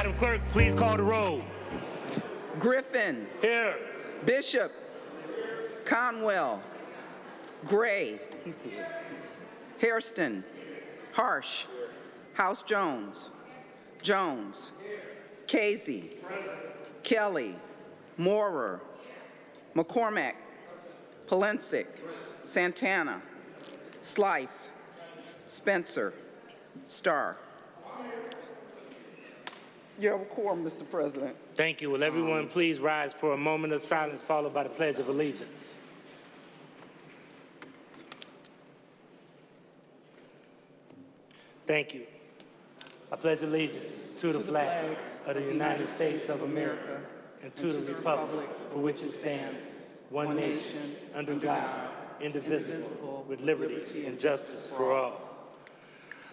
Madam Clerk, please call the roll. Griffin. Here. Bishop. Conwell. Gray. He's here. Hairston. Harsh. House Jones. Jones. Casey. Kelly. Moorer. McCormack. Polensik. Santana. Slife. Spencer. Starr. You have a quorum, Mr. President. Thank you. Will everyone please rise for a moment of silence followed by the Pledge of Allegiance. Thank you. I pledge allegiance to the flag of the United States of America and to the republic for which it stands, one nation, under God, indivisible, with liberty and justice for all.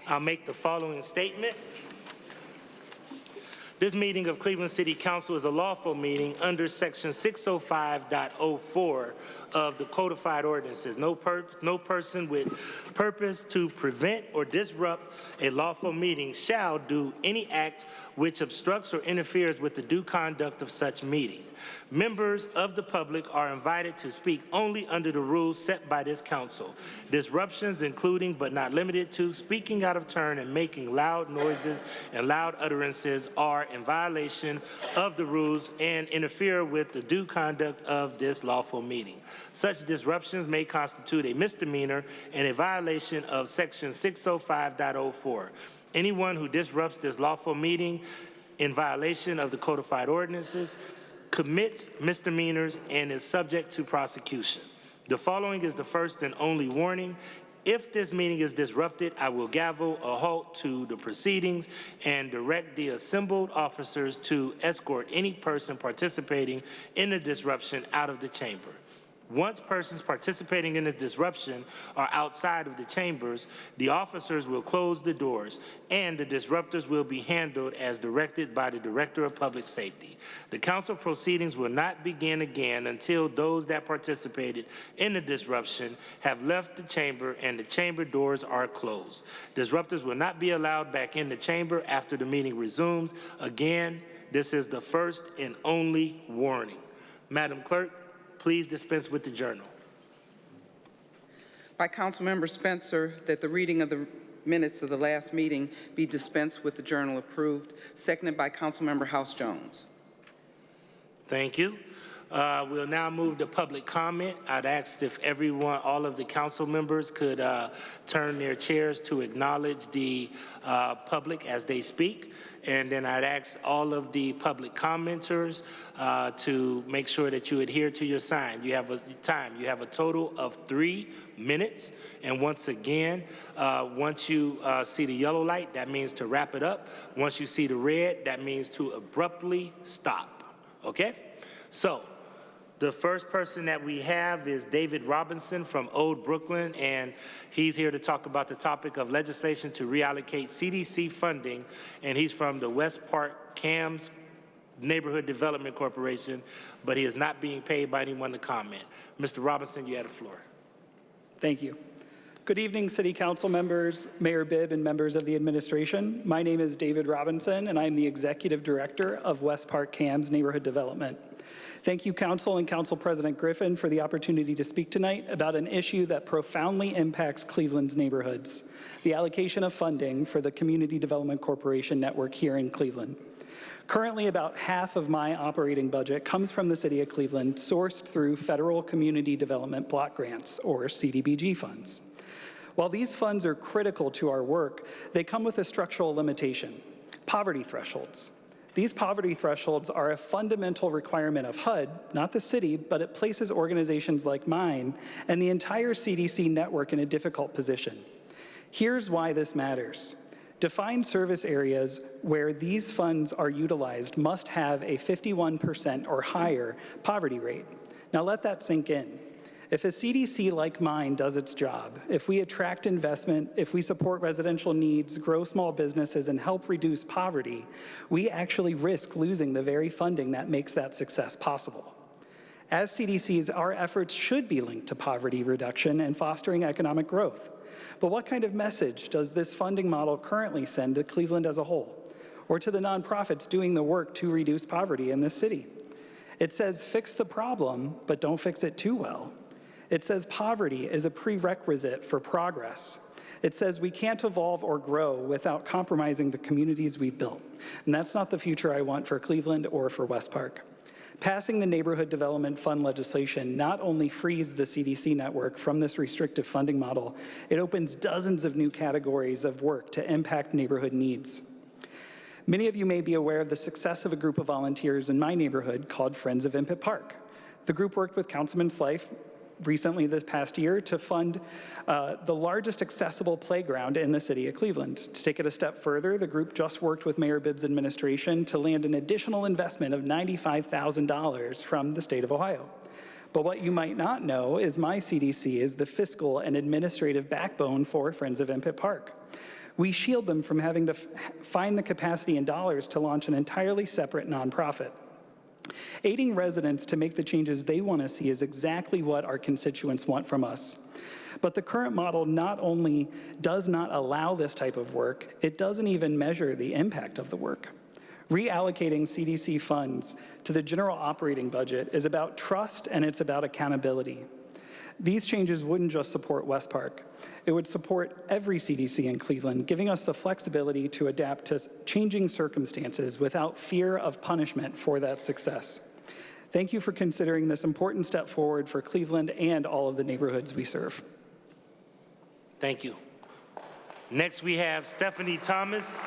I'll make the following statement. This meeting of Cleveland City Council is a lawful meeting under Section 605.04 of the Codified Ordinances. No person with purpose to prevent or disrupt a lawful meeting shall do any act which obstructs or interferes with the due conduct of such meeting. Members of the public are invited to speak only under the rules set by this council. Disruptions, including but not limited to speaking out of turn and making loud noises and loud utterances, are in violation of the rules and interfere with the due conduct of this lawful meeting. Such disruptions may constitute a misdemeanor and a violation of Section 605.04. Anyone who disrupts this lawful meeting in violation of the codified ordinances commits misdemeanors and is subject to prosecution. The following is the first and only warning. If this meeting is disrupted, I will gavel a halt to the proceedings and direct the assembled officers to escort any person participating in the disruption out of the chamber. Once persons participating in this disruption are outside of the chambers, the officers will close the doors and the disruptors will be handled as directed by the Director of Public Safety. The council proceedings will not begin again until those that participated in the disruption have left the chamber and the chamber doors are closed. Disruptors will not be allowed back in the chamber after the meeting resumes. Again, this is the first and only warning. Madam Clerk, please dispense with the journal. By Councilmember Spencer, that the reading of the minutes of the last meeting be dispensed with the journal approved. Seconded by Councilmember House Jones. Thank you. We'll now move to public comment. I'd ask if everyone, all of the council members could turn their chairs to acknowledge the public as they speak. And then I'd ask all of the public commenters to make sure that you adhere to your sign. You have a time. You have a total of 3 minutes. And once again, once you see the yellow light, that means to wrap it up. Once you see the red, that means to abruptly stop. Okay? So, the first person that we have is David Robinson from Old Brooklyn, and he's here to talk about the topic of legislation to reallocate CDC funding, and he's from the West Park CAMS Neighborhood Development Corporation, but he is not being paid by anyone to comment. Mr. Robinson, you have the floor. Thank you. Good evening, City Council members, Mayor Bibb, and members of the administration. My name is David Robinson, and I'm the Executive Director of West Park CAMS Neighborhood Development. Thank you, Council and Council President Griffin, for the opportunity to speak tonight about an issue that profoundly impacts Cleveland's neighborhoods, the allocation of funding for the Community Development Corporation network here in Cleveland. Currently, about half of my operating budget comes from the City of Cleveland, sourced through Federal Community Development Block Grants, or CDBG funds. While these funds are critical to our work, they come with a structural limitation: poverty thresholds. These poverty thresholds are a fundamental requirement of HUD, not the city, but it places organizations like mine and the entire CDC network in a difficult position. Here's why this matters. Defined service areas where these funds are utilized must have a 51% or higher poverty rate. Now let that sink in. If a CDC like mine does its job, if we attract investment, if we support residential needs, grow small businesses, and help reduce poverty, we actually risk losing the very funding that makes that success possible. As CDCs, our efforts should be linked to poverty reduction and fostering economic growth. But what kind of message does this funding model currently send to Cleveland as a whole? or to the nonprofits doing the work to reduce poverty in this city. It says fix the problem, but don't fix it too well. It says poverty is a prerequisite for progress. It says we can't evolve or grow without compromising the communities we've built. And that's not the future I want for Cleveland or for West Park. Passing the Neighborhood Development Fund legislation not only frees the CDC network from this restrictive funding model, it opens dozens of new categories of work to impact neighborhood needs. Many of you may be aware of the success of a group of volunteers in my neighborhood called Friends of Impet Park. The group worked with Councilman Slife recently this past year to fund the largest accessible playground in the city of Cleveland. To take it a step further, the group just worked with Mayor Bibb's administration to land an additional investment of $95,000 from the state of Ohio. But what you might not know is my CDC is the fiscal and administrative backbone for Friends of Impet Park. We shield them from having to find the capacity and dollars to launch an entirely separate nonprofit. Aiding residents to make the changes they want to see is exactly what our constituents want from us. But the current model not only does not allow this type of work, it doesn't even measure the impact of the work. Reallocating CDC funds to the general operating budget is about trust and it's about accountability. These changes wouldn't just support West Park. It would support every CDC in Cleveland, giving us the flexibility to adapt to changing circumstances without fear of punishment for that success. Thank you for considering this important step forward for Cleveland and all of the neighborhoods we serve. Thank you. Next, we have Stephanie Thomas.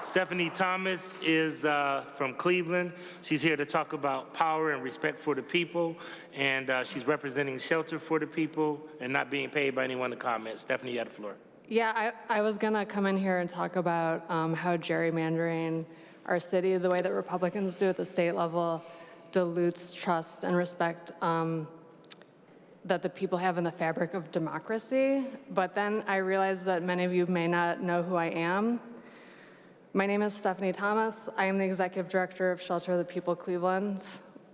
Stephanie Thomas is from Cleveland. She's here to talk about power and respect for the people, and she's representing Shelter for the People and not being paid by anyone to comment. Stephanie, you have the floor. Yeah, I was gonna come in here and talk about how gerrymandering our city, the way that Republicans do at the state level, dilutes trust and respect that the people have in the fabric of democracy. But then I realized that many of you may not know who I am. My name is Stephanie Thomas. I am the Executive Director of Shelter of the People Cleveland.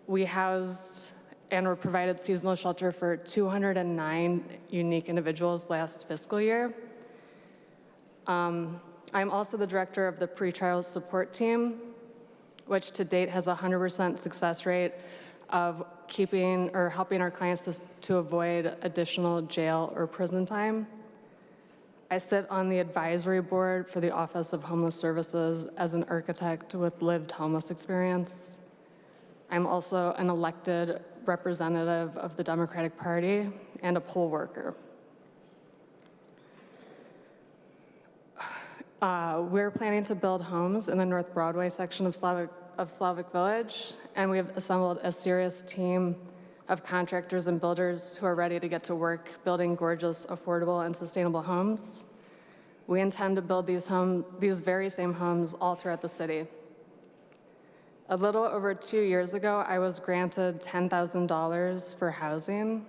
We housed and were provided seasonal shelter for 209 unique individuals last fiscal year. I'm also the Director of the Pretrial Support Team, which to date has a 100% success rate of keeping or helping our clients to avoid additional jail or prison time. I sit on the advisory board for the Office of Homeless Services as an architect with lived homeless experience. I'm also an elected representative of the Democratic Party and a poll worker. We're planning to build homes in the North Broadway section of Slavic Village, and we have assembled a serious team of contractors and builders who are ready to get to work building gorgeous, affordable, and sustainable homes. We intend to build these very same homes all throughout the city. A little over 2 years ago, I was granted $10,000 for housing.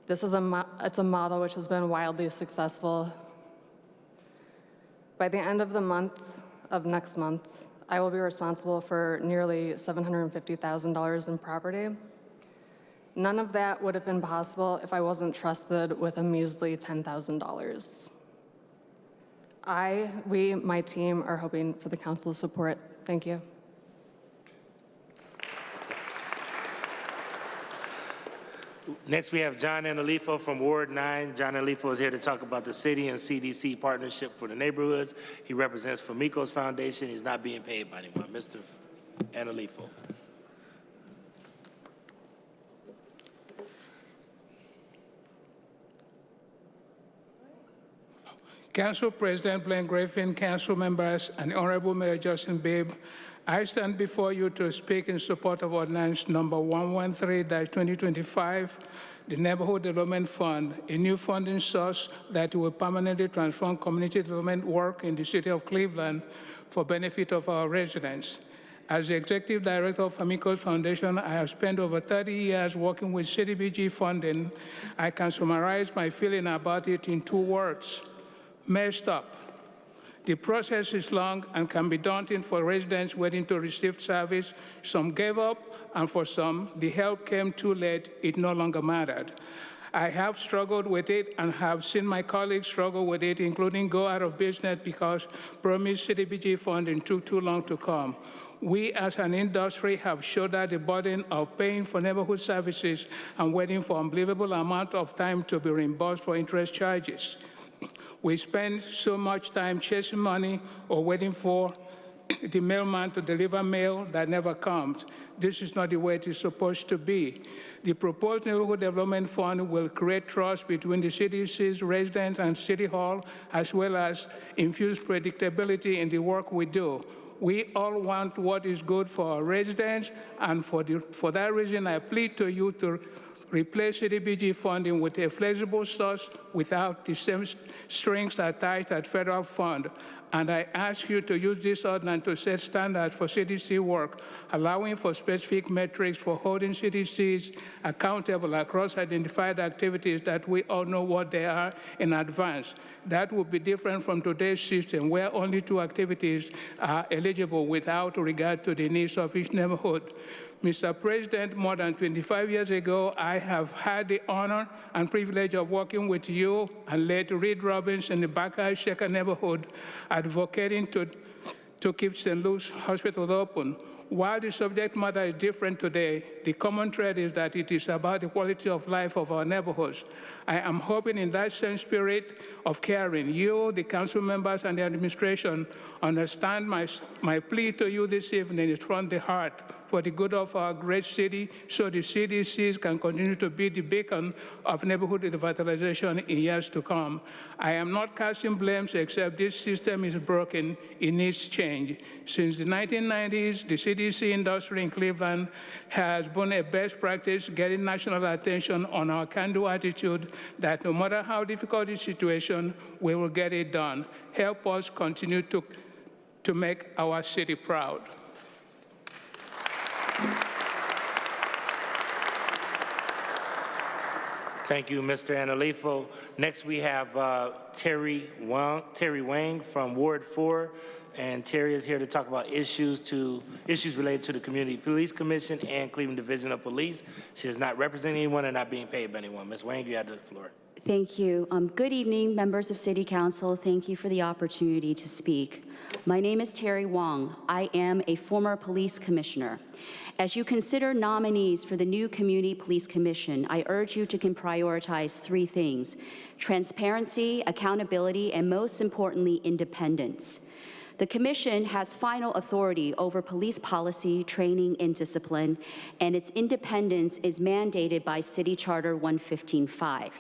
It's a model which has been wildly successful. By the end of next month, I will be responsible for nearly $750,000 in property. None of that would have been possible if I wasn't trusted with a measly $10,000. My team are hoping for the council's support. Thank you. Next, we have John Analifo from Ward 9. John Analifo is here to talk about the city and CDC partnership for the neighborhoods. He represents Famicos Foundation. He's not being paid by anyone. Mr. Analifo. Council President Blaine Griffin, council members, and Honorable Mayor Justin Bibb, I stand before you to speak in support of Ordinance Number 113-2025, the Neighborhood Development Fund, a new funding source that will permanently transform community development work in the city of Cleveland for benefit of our residents. As the Executive Director of Famicos Foundation, I have spent over 30 years working with CDBG funding. I can summarize my feeling about it in 2 words: messed up. The process is long and can be daunting for residents waiting to receive service. Some gave up, and for some, the help came too late. It no longer mattered. I have struggled with it and have seen my colleagues struggle with it, including go out of business because promised CDBG funding took too long to come. We as an industry have shouldered the burden of paying for neighborhood services and waiting for unbelievable amount of time to be reimbursed for interest charges. We spend so much time chasing money or waiting for the mailman to deliver mail that never comes. This is not the way it is supposed to be. The proposed Neighborhood Development Fund will create trust between the CDC's residents and City Hall, as well as infuse predictability in the work we do. We all want what is good for our residents, and for that reason, I plead to you to replace CDBG funding with a flexible source without the same strings attached at federal fund. And I ask you to use this ordinance to set standards for CDC work, allowing for specific metrics for holding CDCs accountable across identified activities that we all know what they are in advance. That would be different from today's system, where only 2 activities are eligible without regard to the needs of each neighborhood. Mr. President, more than 25 years ago, I have had the honor and privilege of working with you and late Reed Robbins in the Buckeye Shaker neighborhood, advocating to keep St. Luke's Hospital open. While the subject matter is different today, the common thread is that it is about the quality of life of our neighborhoods. I am hoping in that same spirit of caring, you, the council members, and the administration understand my plea to you this evening is from the heart for the good of our great city, so the CDCs can continue to be the beacon of neighborhood revitalization in years to come. I am not casting blames, except this system is broken. It needs change. Since the 1990s, the CDC industry in Cleveland has been a best practice, getting national attention on our can-do attitude that no matter how difficult the situation, we will get it done. Help us continue to make our city proud. Thank you, Mr. Analifo. Next, we have Terry Wang from Ward 4, and Terry is here to talk about issues related to the Community Police Commission and Cleveland Division of Police. She is not representing anyone and not being paid by anyone. Ms. Wang, you have the floor. Thank you. Good evening, members of City Council. Thank you for the opportunity to speak. My name is Terry Wong. I am a former police commissioner. As you consider nominees for the new Community Police Commission, I urge you to prioritize 3 things: transparency, accountability, and most importantly, independence. The Commission has final authority over police policy, training, and discipline, and its independence is mandated by City Charter 115.5.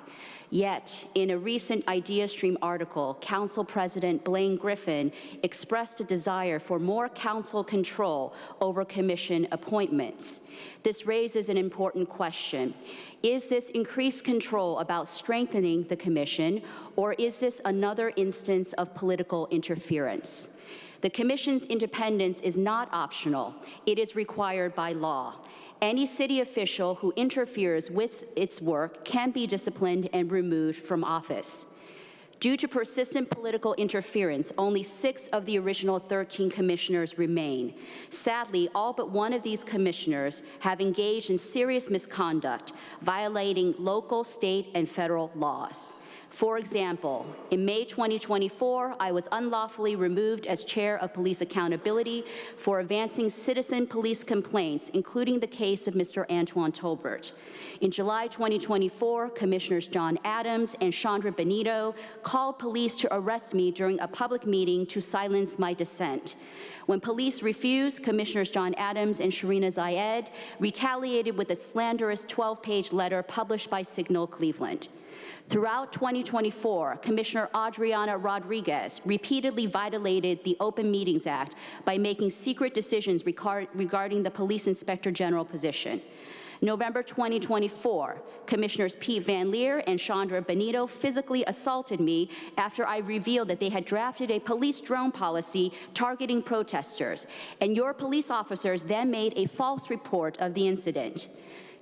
Yet, in a recent IdeaStream article, Council President Blaine Griffin expressed a desire for more council control over commission appointments. This raises an important question. Is this increased control about strengthening the commission, or is this another instance of political interference? The Commission's independence is not optional. It is required by law. Any city official who interferes with its work can be disciplined and removed from office. Due to persistent political interference, only 6 of the original 13 commissioners remain. Sadly, all but 1 of these commissioners have engaged in serious misconduct, violating local, state, and federal laws. For example, in May 2024, I was unlawfully removed as chair of Police Accountability for advancing citizen police complaints, including the case of Mr. Antoine Tolbert. In July 2024, Commissioners John Adams and Chandra Benito called police to arrest me during a public meeting to silence my dissent. When police refused, Commissioners John Adams and Sharina Zayed retaliated with a slanderous 12-page letter published by Signal Cleveland. Throughout 2024, Commissioner Adriana Rodriguez repeatedly violated the Open Meetings Act by making secret decisions regarding the Police Inspector General position. November 2024, Commissioners Pete Van Leer and Chandra Benito physically assaulted me after I revealed that they had drafted a police drone policy targeting protesters, and your police officers then made a false report of the incident.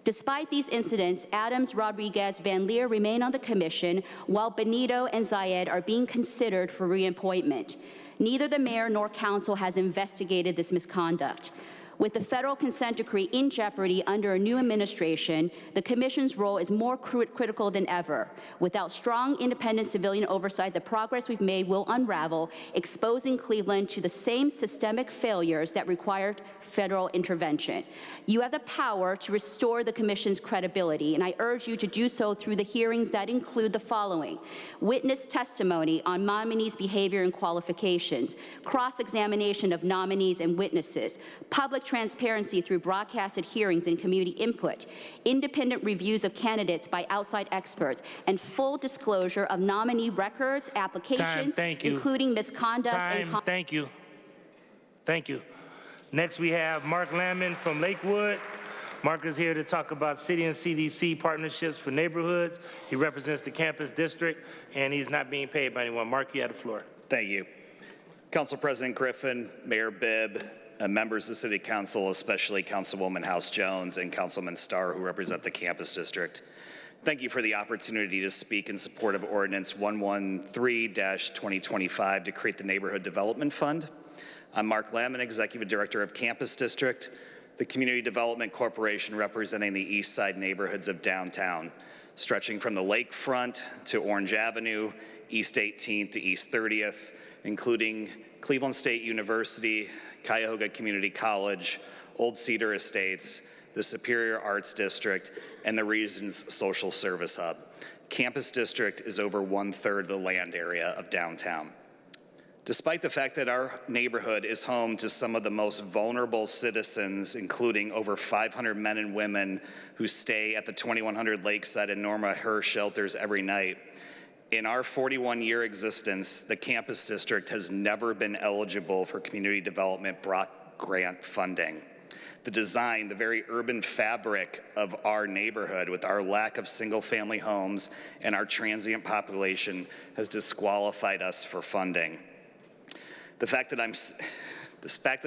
Despite these incidents, Adams, Rodriguez, Van Leer remain on the commission, while Benito and Zayed are being considered for reappointment. Neither the mayor nor council has investigated this misconduct. With the federal consent decree in jeopardy under a new administration, the Commission's role is more critical than ever. Without strong, independent civilian oversight, the progress we've made will unravel, exposing Cleveland to the same systemic failures that required federal intervention. You have the power to restore the Commission's credibility, and I urge you to do so through the hearings that include the following: witness testimony on nominees' behavior and qualifications, cross-examination of nominees and witnesses, public transparency through broadcasted hearings and community input, independent reviews of candidates by outside experts, and full disclosure of nominee records, applications, Thank you. including misconduct Time. and Thank you. Thank you. Next, we have Mark Lamon from Lakewood. Mark is here to talk about city and CDC partnerships for neighborhoods. He represents the campus district, and he's not being paid by anyone. Mark, you have the floor. Thank you. Council President Griffin, Mayor Bibb, members of the City Council, especially Councilwoman House Jones and Councilman Starr, who represent the campus district. Thank you for the opportunity to speak in support of Ordinance 113-2025 to create the Neighborhood Development Fund. I'm Mark Lamon, Executive Director of Campus District, the Community Development Corporation representing the east side neighborhoods of downtown, stretching from the lakefront to Orange Avenue, East 18th to East 30th, including Cleveland State University, Cuyahoga Community College, Old Cedar Estates, the Superior Arts District, and the region's social service hub. Campus District is over 1/3 of the land area of downtown. Despite the fact that our neighborhood is home to some of the most vulnerable citizens, including over 500 men and women who stay at the 2100 Lakeside and Norma Herr shelters every night, in our 41-year existence, the campus district has never been eligible for community development block grant funding. The design, the very urban fabric of our neighborhood, with our lack of single-family homes and our transient population, has disqualified us for funding. The fact that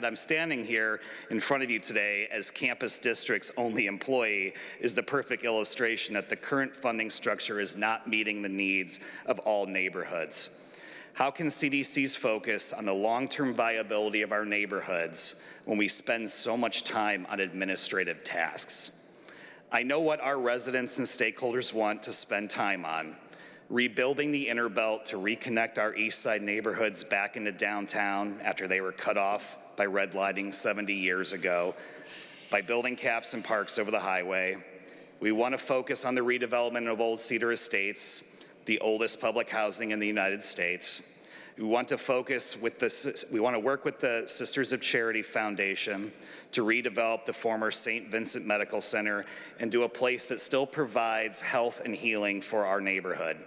I'm standing here in front of you today as Campus District's only employee is the perfect illustration that the current funding structure is not meeting the needs of all neighborhoods. How can CDC's focus on the long-term viability of our neighborhoods when we spend so much time on administrative tasks? I know what our residents and stakeholders want to spend time on: rebuilding the inner belt to reconnect our east side neighborhoods back into downtown after they were cut off by redlining 70 years ago, by building caps and parks over the highway. We want to focus on the redevelopment of Old Cedar Estates, the oldest public housing in the United States. We want to work with the Sisters of Charity Foundation to redevelop the former St. Vincent Medical Center into a place that still provides health and healing for our neighborhood.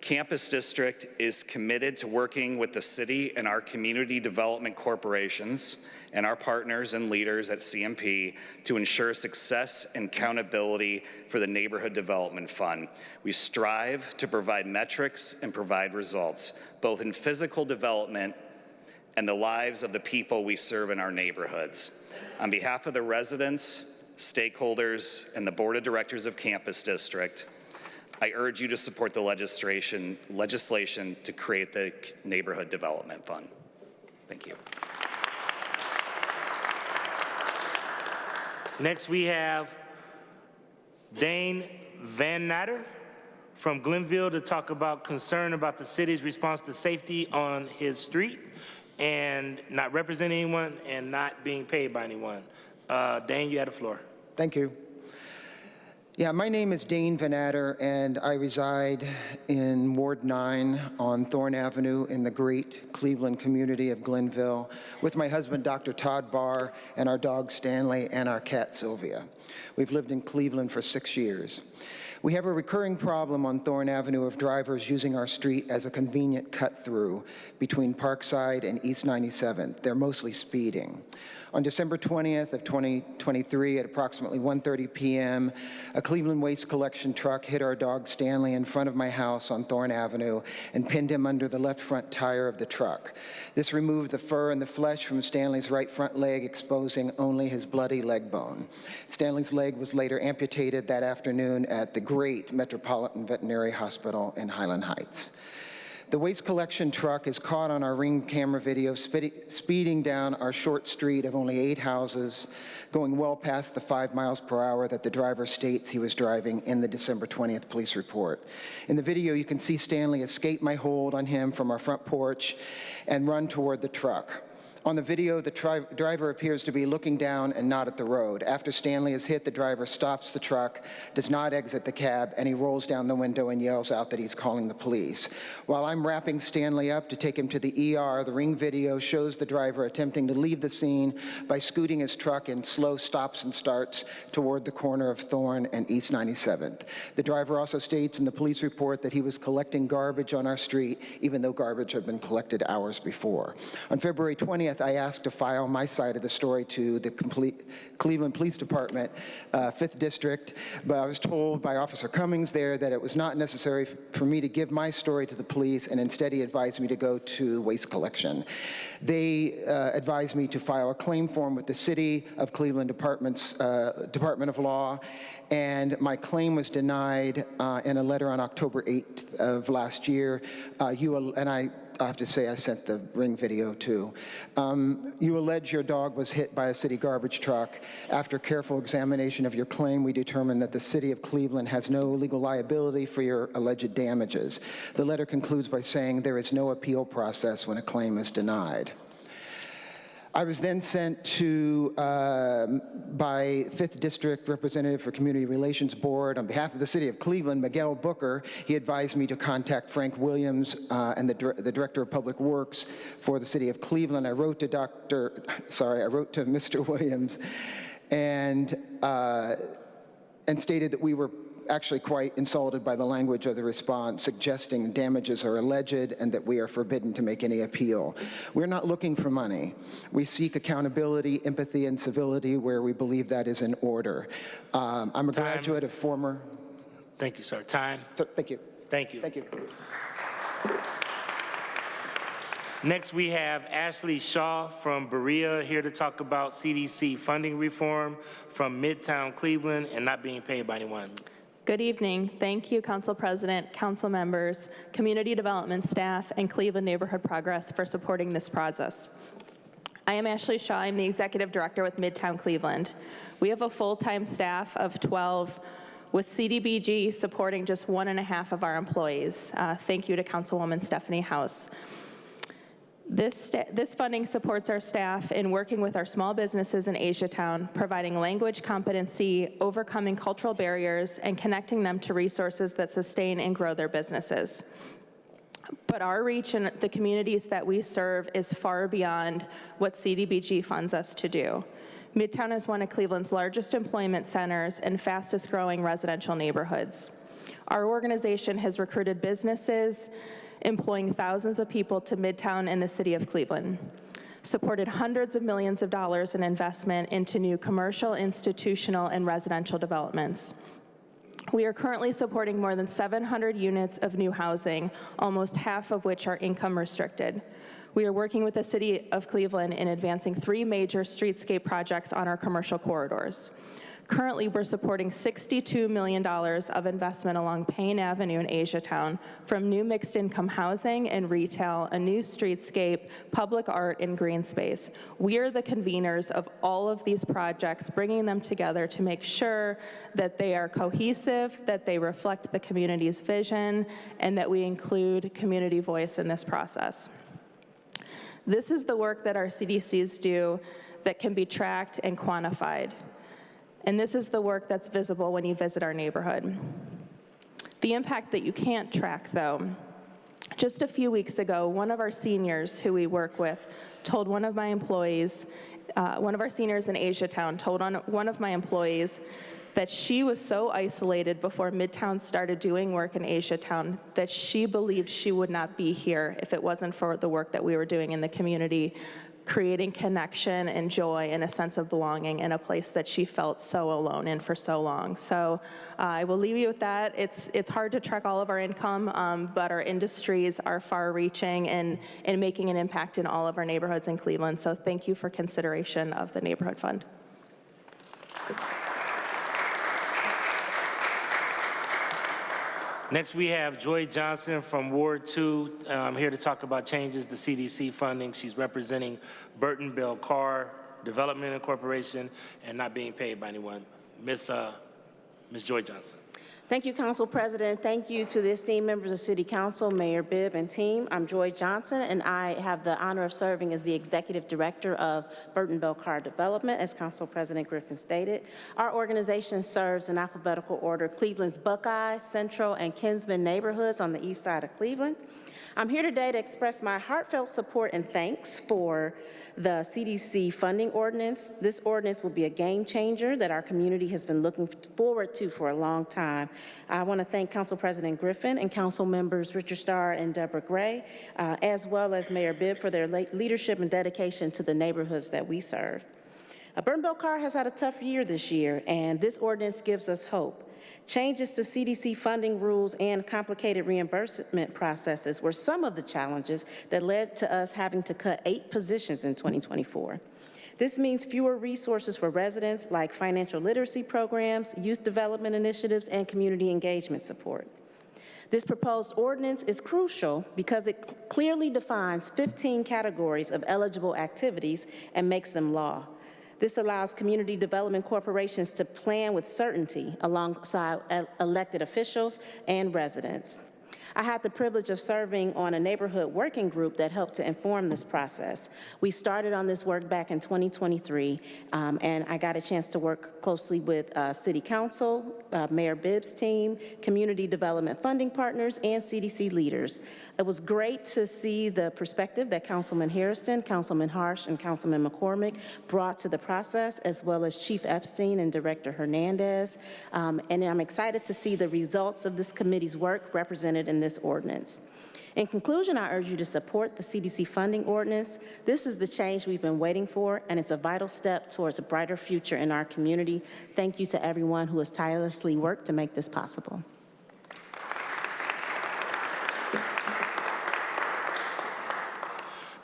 Campus District is committed to working with the city and our community development corporations and our partners and leaders at CMP to ensure success and accountability for the Neighborhood Development Fund. We strive to provide metrics and provide results, both in physical development and the lives of the people we serve in our neighborhoods. On behalf of the residents, stakeholders, and the Board of Directors of Campus District, I urge you to support the legislation to create the Neighborhood Development Fund. Thank you. Next, we have Dane Van Natter from Glenville to talk about concern about the city's response to safety on his street and not representing anyone and not being paid by anyone. Dane, you have the floor. Thank you. Yeah, my name is Dane Van Natter, and I reside in Ward 9 on Thorn Avenue in the great Cleveland community of Glenville with my husband, Dr. Todd Barr, and our dog Stanley and our cat Sylvia. We've lived in Cleveland for 6 years. We have a recurring problem on Thorn Avenue of drivers using our street as a convenient cut-through between Parkside and East 97th. They're mostly speeding. On December 20th of 2023 at approximately 1:30 p.m., a Cleveland waste collection truck hit our dog Stanley in front of my house on Thorn Avenue and pinned him under the left front tire of the truck. This removed the fur and the flesh from Stanley's right front leg, exposing only his bloody leg bone. Stanley's leg was later amputated that afternoon at the great Metropolitan Veterinary Hospital in Highland Heights. The waste collection truck is caught on our Ring camera video speeding down our short street of only 8 houses, going well past the 5 miles per hour that the driver states he was driving in the December 20th police report. In the video, you can see Stanley escape my hold on him from our front porch and run toward the truck. On the video, the driver appears to be looking down and not at the road. After Stanley is hit, the driver stops the truck, does not exit the cab, and he rolls down the window and yells out that he's calling the police. While I'm wrapping Stanley up to take him to the ER, the Ring video shows the driver attempting to leave the scene by scooting his truck in slow stops and starts toward the corner of Thorn and East 97th. The driver also states in the police report that he was collecting garbage on our street, even though garbage had been collected hours before. On February 20th, I asked to file my side of the story to the Cleveland Police Department, 5th District, but I was told by Officer Cummings there that it was not necessary for me to give my story to the police, and instead he advised me to go to waste collection. They advised me to file a claim form with the City of Cleveland Department of Law, and my claim was denied in a letter on October 8th of last year. I have to say I sent the Ring video too. You allege your dog was hit by a city garbage truck. After careful examination of your claim, we determined that the City of Cleveland has no legal liability for your alleged damages. The letter concludes by saying there is no appeal process when a claim is denied. I was then sent to, by 5th District Representative for Community Relations Board, on behalf of the City of Cleveland, Miguel Booker. He advised me to contact Frank Williams and the Director of Public Works for the City of Cleveland. I wrote to Mr. Williams and stated that we were actually quite insulted by the language of the response, suggesting damages are alleged and that we are forbidden to make any appeal. We're not looking for money. We seek accountability, empathy, and civility where we believe that is in order. I'm a graduate of former... Thank you, sir. Time. Thank you. Thank you. Thank you. Next, we have Ashley Shaw from Berea here to talk about CDC funding reform from Midtown Cleveland and not being paid by anyone. Good evening. Thank you, Council President, Council members, Community Development staff, and Cleveland Neighborhood Progress for supporting this process. I am Ashley Shaw. I'm the Executive Director with Midtown Cleveland. We have a full-time staff of 12, with CDBG supporting just 1.5 of our employees. Thank you to Councilwoman Stephanie House. This funding supports our staff in working with our small businesses in Asiatown, providing language competency, overcoming cultural barriers, and connecting them to resources that sustain and grow their businesses. But our reach in the communities that we serve is far beyond what CDBG funds us to do. Midtown is one of Cleveland's largest employment centers and fastest growing residential neighborhoods. Our organization has recruited businesses, employing thousands of people to Midtown and the City of Cleveland, supported hundreds of millions of dollars in investment into new commercial, institutional, and residential developments. We are currently supporting more than 700 units of new housing, almost half of which are income restricted. We are working with the City of Cleveland in advancing 3 major streetscape projects on our commercial corridors. Currently, we're supporting $62 million of investment along Payne Avenue in Asiatown, from new mixed-income housing and retail, a new streetscape, public art, and green space. We are the conveners of all of these projects, bringing them together to make sure that they are cohesive, that they reflect the community's vision, and that we include community voice in this process. This is the work that our CDCs do that can be tracked and quantified. And this is the work that's visible when you visit our neighborhood. The impact that you can't track, though. Just a few weeks ago, one of our seniors who we work with told one of my employees, one of our seniors in Asiatown told one of my employees that she was so isolated before Midtown started doing work in Asiatown that she believed she would not be here if it wasn't for the work that we were doing in the community, creating connection and joy and a sense of belonging in a place that she felt so alone in for so long. So I will leave you with that. It's hard to track all of our income, but our industries are far-reaching and making an impact in all of our neighborhoods in Cleveland. So thank you for consideration of the Neighborhood Fund. Next, we have Joy Johnson from Ward 2, here to talk about changes to CDC funding. She's representing Burton Bell Carr Development Incorporation and not being paid by anyone. Ms. Joy Johnson. Thank you, Council President. Thank you to the esteemed members of City Council, Mayor Bibb, and team. I'm Joy Johnson, and I have the honor of serving as the Executive Director of Burton Bell Carr Development, as Council President Griffin stated. Our organization serves in alphabetical order Cleveland's Buckeye, Central, and Kinsman neighborhoods on the east side of Cleveland. I'm here today to express my heartfelt support and thanks for the CDC funding ordinance. This ordinance will be a game changer that our community has been looking forward to for a long time. I want to thank Council President Griffin and Council members Richard Starr and Deborah Gray, as well as Mayor Bibb for their leadership and dedication to the neighborhoods that we serve. Burton Bell Carr has had a tough year this year, and this ordinance gives us hope. Changes to CDC funding rules and complicated reimbursement processes were some of the challenges that led to us having to cut 8 positions in 2024. This means fewer resources for residents like financial literacy programs, youth development initiatives, and community engagement support. This proposed ordinance is crucial because it clearly defines 15 categories of eligible activities and makes them law. This allows community development corporations to plan with certainty alongside elected officials and residents. I had the privilege of serving on a neighborhood working group that helped to inform this process. We started on this work back in 2023, and I got a chance to work closely with City Council, Mayor Bibb's team, community development funding partners, and CDC leaders. It was great to see the perspective that Councilman Hairston, Councilman Harsh, and Councilman McCormick brought to the process, as well as Chief Epstein and Director Hernandez. And I'm excited to see the results of this committee's work represented in this ordinance. In conclusion, I urge you to support the CDC funding ordinance. This is the change we've been waiting for, and it's a vital step towards a brighter future in our community. Thank you to everyone who has tirelessly worked to make this possible.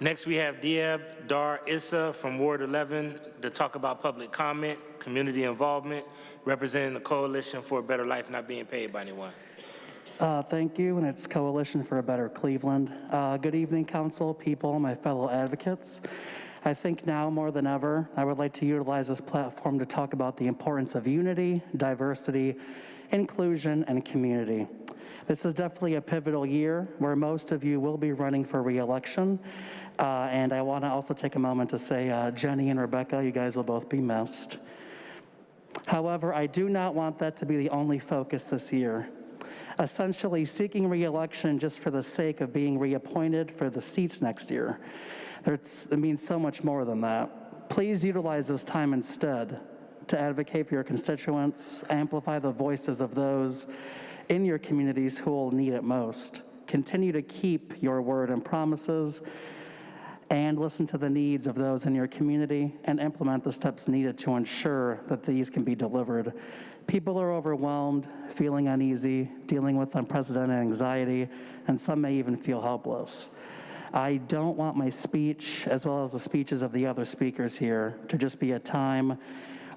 Next, we have Diab Dar Issa from Ward 11 to talk about public comment, community involvement, representing the Coalition for a Better Life not being paid by anyone. Thank you, and it's Coalition for a Better Cleveland. Good evening, council, people, my fellow advocates. I think now more than ever, I would like to utilize this platform to talk about the importance of unity, diversity, inclusion, and community. This is definitely a pivotal year where most of you will be running for re-election. And I want to also take a moment to say, Jenny and Rebecca, you guys will both be missed. However, I do not want that to be the only focus this year. Essentially seeking re-election just for the sake of being reappointed for the seats next year. It means so much more than that. Please utilize this time instead to advocate for your constituents, amplify the voices of those in your communities who will need it most. Continue to keep your word and promises, and listen to the needs of those in your community and implement the steps needed to ensure that these can be delivered. People are overwhelmed, feeling uneasy, dealing with unprecedented anxiety, and some may even feel helpless. I don't want my speech, as well as the speeches of the other speakers here, to just be a time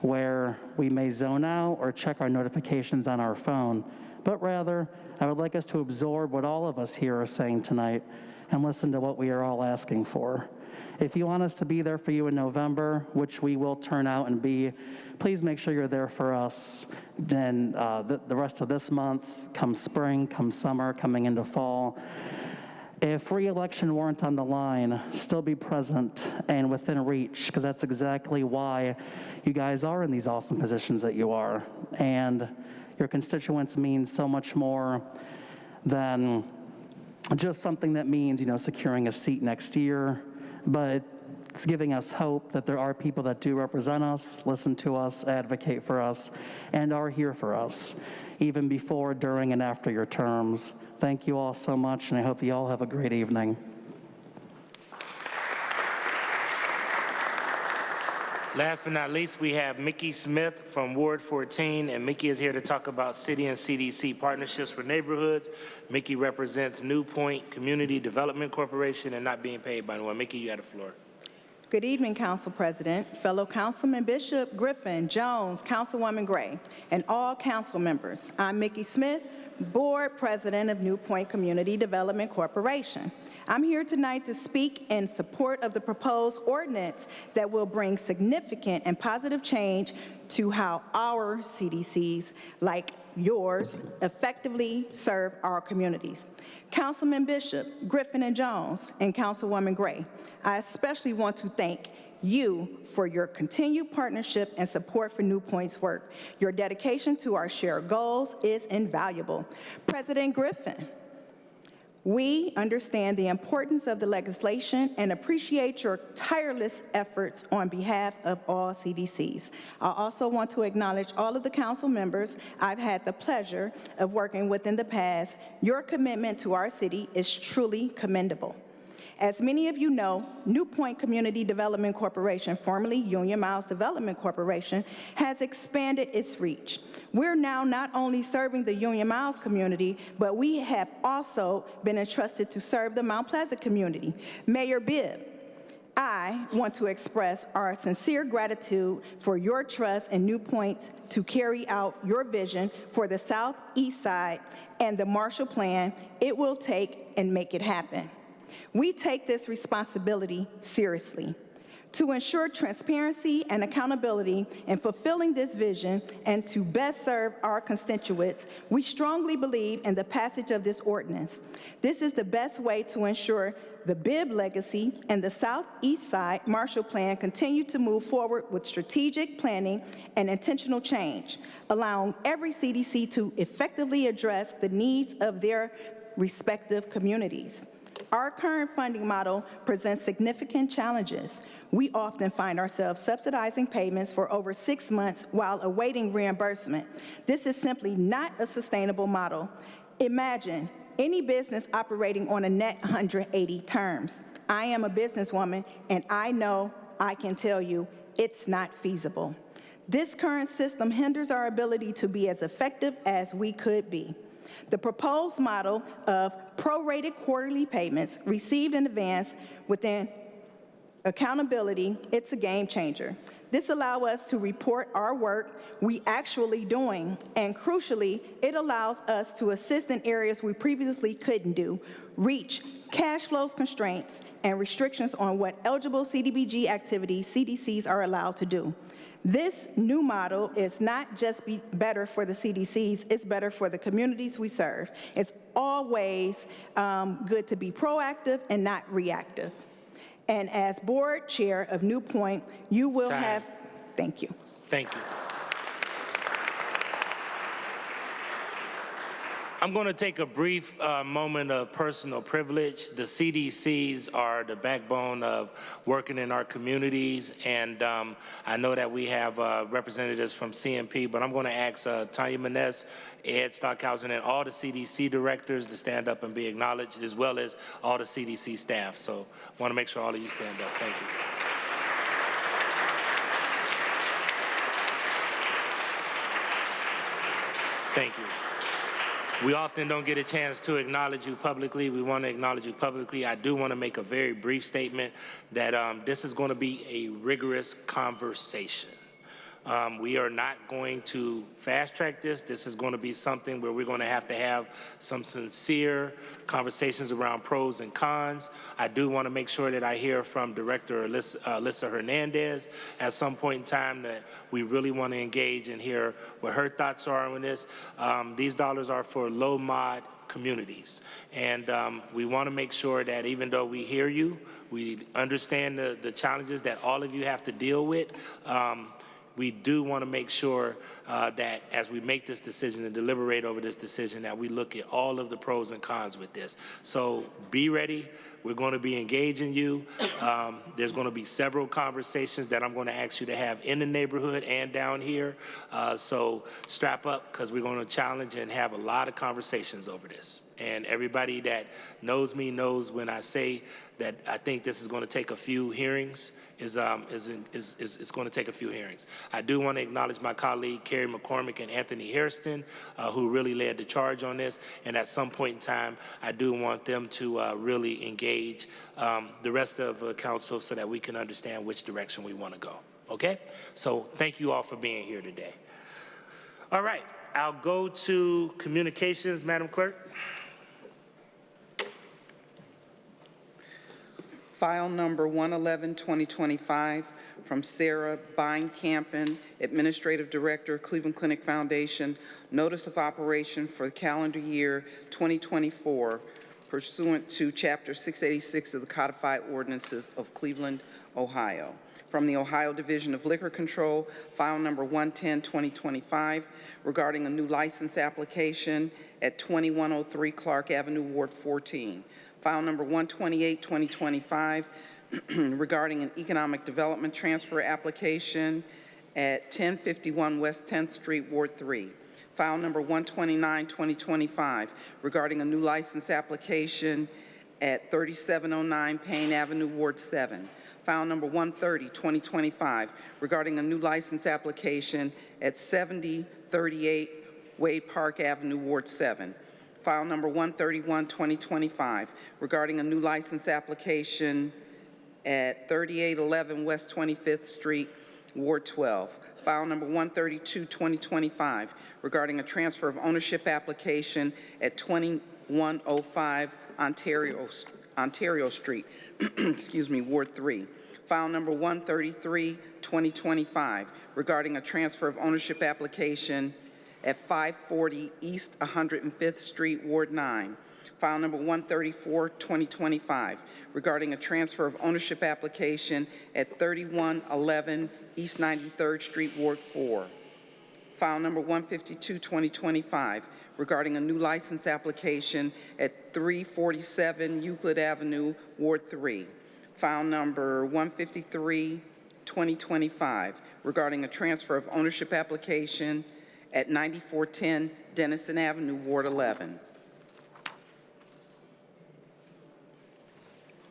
where we may zone out or check our notifications on our phone, but rather, I would like us to absorb what all of us here are saying tonight and listen to what we are all asking for. If you want us to be there for you in November, which we will turn out and be, please make sure you're there for us. Then the rest of this month, come spring, come summer, coming into fall. If re-election weren't on the line, still be present and within reach, because that's exactly why you guys are in these awesome positions that you are. And your constituents mean so much more than just something that means, securing a seat next year, but it's giving us hope that there are people that do represent us, listen to us, advocate for us, and are here for us, even before, during, and after your terms. Thank you all so much, and I hope you all have a great evening. Last but not least, we have Mickey Smith from Ward 14, and Mickey is here to talk about city and CDC partnerships for neighborhoods. Mickey represents New Point Community Development Corporation and not being paid by anyone. Mickey, you have the floor. Good evening, Council President, fellow Councilman Bishop, Griffin, Jones, Councilwoman Gray, and all council members. I'm Mickey Smith, Board President of New Point Community Development Corporation. I'm here tonight to speak in support of the proposed ordinance that will bring significant and positive change to how our CDCs, like yours, effectively serve our communities. Councilman Bishop, Griffin and Jones, and Councilwoman Gray, I especially want to thank you for your continued partnership and support for New Point's work. Your dedication to our shared goals is invaluable. President Griffin, we understand the importance of the legislation and appreciate your tireless efforts on behalf of all CDCs. I also want to acknowledge all of the council members I've had the pleasure of working with in the past. Your commitment to our city is truly commendable. As many of you know, New Point Community Development Corporation, formerly Union Miles Development Corporation, has expanded its reach. We're now not only serving the Union Miles community, but we have also been entrusted to serve the Mount Pleasant community. Mayor Bibb, I want to express our sincere gratitude for your trust in New Point to carry out your vision for the Southeast Side and the Marshall Plan it will take and make it happen. We take this responsibility seriously. To ensure transparency and accountability in fulfilling this vision and to best serve our constituents, we strongly believe in the passage of this ordinance. This is the best way to ensure the Bibb legacy and the Southeast Side Marshall Plan continue to move forward with strategic planning and intentional change, allowing every CDC to effectively address the needs of their respective communities. Our current funding model presents significant challenges. We often find ourselves subsidizing payments for over 6 months while awaiting reimbursement. This is simply not a sustainable model. Imagine any business operating on a net 180 terms. I am a businesswoman, and I know I can tell you it's not feasible. This current system hinders our ability to be as effective as we could be. The proposed model of prorated quarterly payments received in advance within accountability, it's a game changer. This allows us to report our work we actually doing, and crucially, it allows us to assist in areas we previously couldn't do, reach cash flows constraints and restrictions on what eligible CDBG activities CDCs are allowed to do. This new model is not just better for the CDCs, it's better for the communities we serve. It's always good to be proactive and not reactive. And as board chair of New Point, you will have, thank you. Thank you. I'm going to take a brief moment of personal privilege. The CDCs are the backbone of working in our communities, and I know that we have representatives from CMP, but I'm going to ask Tanya Maness, Ed Stockhausen, and all the CDC directors to stand up and be acknowledged, as well as all the CDC staff. So I want to make sure all of you stand up. Thank you. Thank you. We often don't get a chance to acknowledge you publicly. We want to acknowledge you publicly. I do want to make a very brief statement that this is going to be a rigorous conversation. We are not going to fast track this. This is going to be something where we're going to have some sincere conversations around pros and cons. I do want to make sure that I hear from Director Alyssa Hernandez at some point in time, that we really want to engage and hear what her thoughts are on this. These dollars are for low mod communities. And we want to make sure that even though we hear you, we understand the challenges that all of you have to deal with, we do want to make sure that as we make this decision and deliberate over this decision, that we look at all of the pros and cons with this. So be ready. We're going to be engaging you. There's going to be several conversations that I'm going to ask you to have in the neighborhood and down here. So strap up, because we're going to challenge and have a lot of conversations over this. And everybody that knows me knows when I say that I think this is going to take a few hearings, it's going to take a few hearings. I do want to acknowledge my colleague, Carrie McCormick and Anthony Hairston, who really led the charge on this. And at some point in time, I do want them to really engage the rest of council so that we can understand which direction we want to go. Okay? So thank you all for being here today. All right. I'll go to communications, Madam Clerk. File number 111, 2025, from Sarah Beinkampen, Administrative Director, Cleveland Clinic Foundation, notice of operation for the calendar year 2024 pursuant to Chapter 686 of the Codified Ordinances of Cleveland, Ohio. From the Ohio Division of Liquor Control, file number 110, 2025, regarding a new license application at 2103 Clark Avenue, Ward 14. File number 128, 2025, regarding an economic development transfer application at 1051 West 10th Street, Ward 3. File number 129, 2025, regarding a new license application at 3709 Payne Avenue, Ward 7. File number 130, 2025, regarding a new license application at 7038 Wade Park Avenue, Ward 7. File number 131, 2025, regarding a new license application at 3811 West 25th Street, Ward 12. File number 132, 2025, regarding a transfer of ownership application at 2105 Ontario Street, excuse me, Ward 3. File number 133, 2025, regarding a transfer of ownership application at 540 East 105th Street, Ward 9. File number 134, 2025, regarding a transfer of ownership application at 3111 East 93rd Street, Ward 4. File number 152, 2025, regarding a new license application at 347 Euclid Avenue, Ward 3. File number 153, 2025, regarding a transfer of ownership application at 9410 Denison Avenue, Ward 11.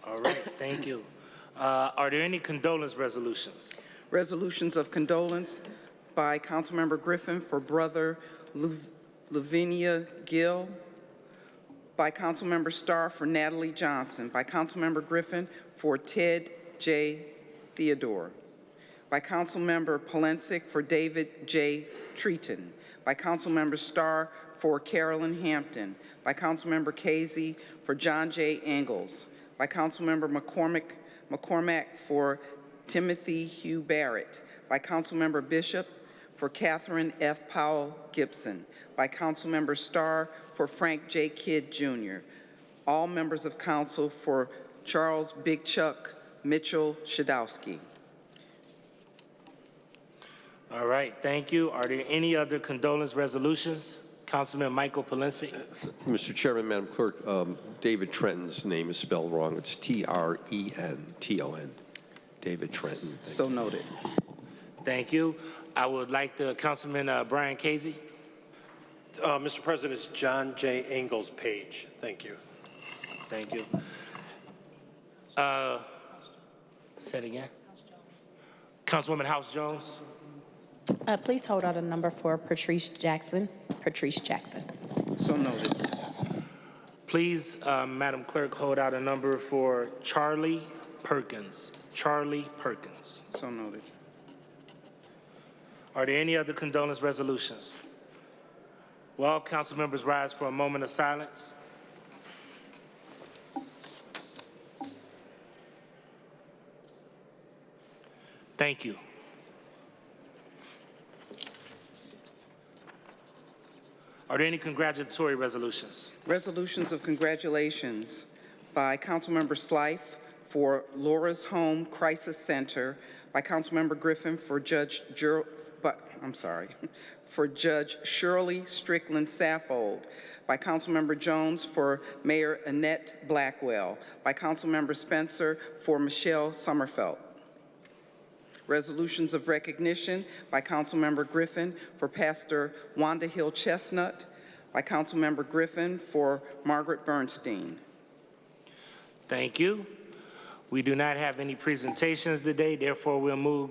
All right, thank you. Are there any condolence resolutions? Resolutions of condolence by Councilmember Griffin for brother Lavinia Gill, by Councilmember Starr for Natalie Johnson, by Councilmember Griffin for Ted J. Theodore, by Councilmember Polensek for David J. Treaton, by Councilmember Starr for Carolyn Hampton, by Councilmember Casey for John J. Ingalls, by Councilmember McCormack for Timothy Hugh Barrett, by Councilmember Bishop for Catherine F. Powell Gibson, by Councilmember Starr for Frank J. Kidd Jr., all members of council for Charles Big Chuck Mitchell Shadowski. All right, thank you. Are there any other condolence resolutions? Councilman Michael Polensek. Mr. Chairman, Madam Clerk, David Trenton's name is spelled wrong. It's T-R-E-N-T-O-N. David Trenton. So noted. Thank you. I would like the Councilman Brian Casey. Mr. President, it's John J. Ingalls Page. Thank you. Thank you. Say it again. Councilwoman House Jones. Please hold out a number for Patrice Jackson. Patrice Jackson. So noted. Please, Madam Clerk, hold out a number for Charlie Perkins. Charlie Perkins. So noted. Are there any other condolence resolutions? Will all council members rise for a moment of silence? Thank you. Are there any congratulatory resolutions? Resolutions of congratulations by Councilmember Slife for Laura's Home Crisis Center, by Councilmember Griffin for Judge Shirley Strickland Saffold, by Councilmember Jones for Mayor Annette Blackwell, by Councilmember Spencer for Michelle Sommerfeld. Resolutions of recognition by Councilmember Griffin for Pastor Wanda Hill Chestnut, by Councilmember Griffin for Margaret Bernstein. Thank you. We do not have any presentations today, therefore we'll move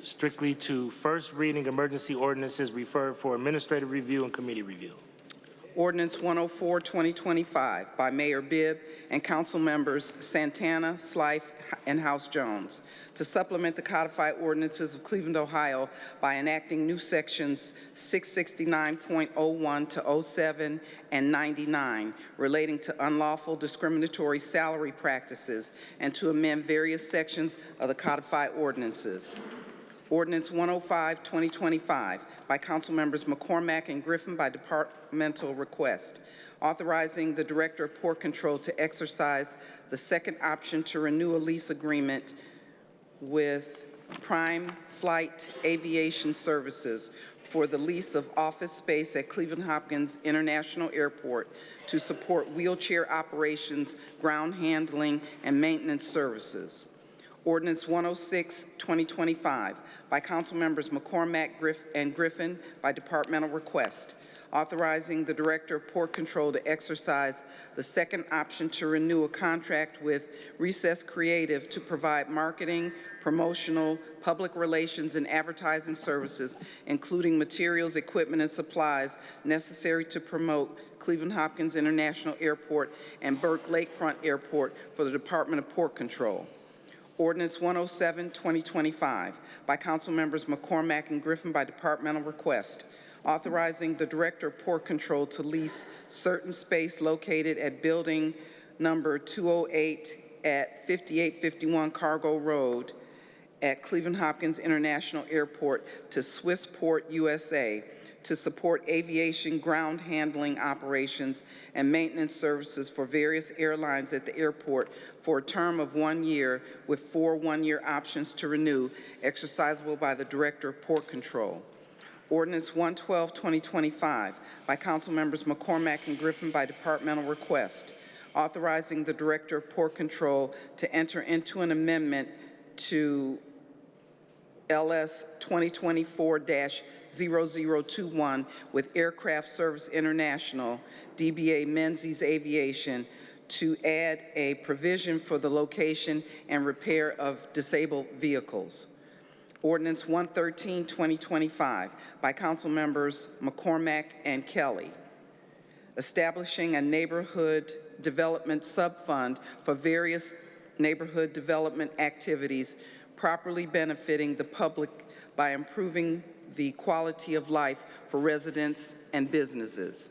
strictly to first reading emergency ordinances referred for administrative review and committee review. Ordinance 104, 2025, by Mayor Bibb and council members Santana, Slife, and House Jones, to supplement the codified ordinances of Cleveland, Ohio by enacting new sections 669.01 to 07 and 99 relating to unlawful discriminatory salary practices and to amend various sections of the codified ordinances. Ordinance 105, 2025, by council members McCormack and Griffin by departmental request, authorizing the Director of Port Control to exercise the second option to renew a lease agreement with Prime Flight Aviation Services for the lease of office space at Cleveland Hopkins International Airport to support wheelchair operations, ground handling, and maintenance services. Ordinance 106, 2025, by council members McCormack and Griffin by departmental request, authorizing the Director of Port Control to exercise the second option to renew a contract with Recess Creative to provide marketing, promotional, public relations, and advertising services, including materials, equipment, and supplies necessary to promote Cleveland Hopkins International Airport and Burke Lakefront Airport for the Department of Port Control. Ordinance 107, 2025, by council members McCormack and Griffin by departmental request, authorizing the Director of Port Control to lease certain space located at building number 208 at 5851 Cargo Road at Cleveland Hopkins International Airport to Swissport USA to support aviation ground handling operations and maintenance services for various airlines at the airport for a term of 1 year with 4 one-year options to renew, exercisable by the Director of Port Control. Ordinance 112, 2025, by council members McCormack and Griffin by departmental request, authorizing the Director of Port Control to enter into an amendment to LS 2024-0021 with Aircraft Service International, DBA Menzies Aviation, to add a provision for the location and repair of disabled vehicles. Ordinance 113, 2025, by council members McCormack and Kelly, establishing a neighborhood development subfund for various neighborhood development activities properly benefiting the public by improving the quality of life for residents and businesses.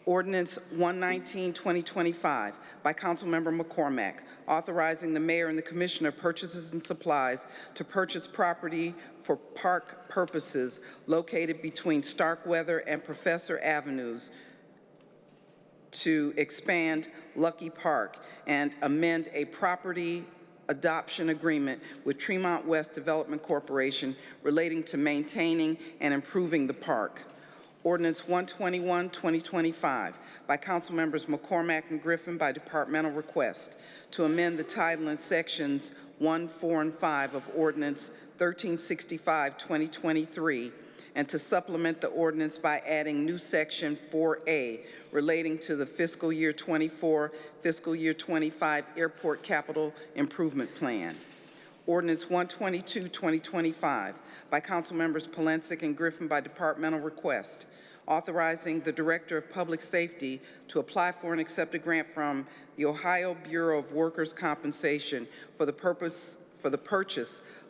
Ordinance 119, 2025, by Councilmember McCormack, authorizing the mayor and the commissioner purchases and supplies to purchase property for park purposes located between Starkweather and Professor Avenues to expand Lucky Park and amend a property adoption agreement with Tremont West Development Corporation relating to maintaining and improving the park. Ordinance 121, 2025, by council members McCormack and Griffin by departmental request, to amend the title and sections 1, 4, and 5 of Ordinance 1365, 2023, and to supplement the ordinance by adding new section 4A relating to the fiscal year 24, fiscal year 25 Airport Capital Improvement Plan. Ordinance 122, 2025, by council members Polensek and Griffin by departmental request, authorizing the Director of Public Safety to apply for and accept a grant from the Ohio Bureau of Workers' Compensation for the purchase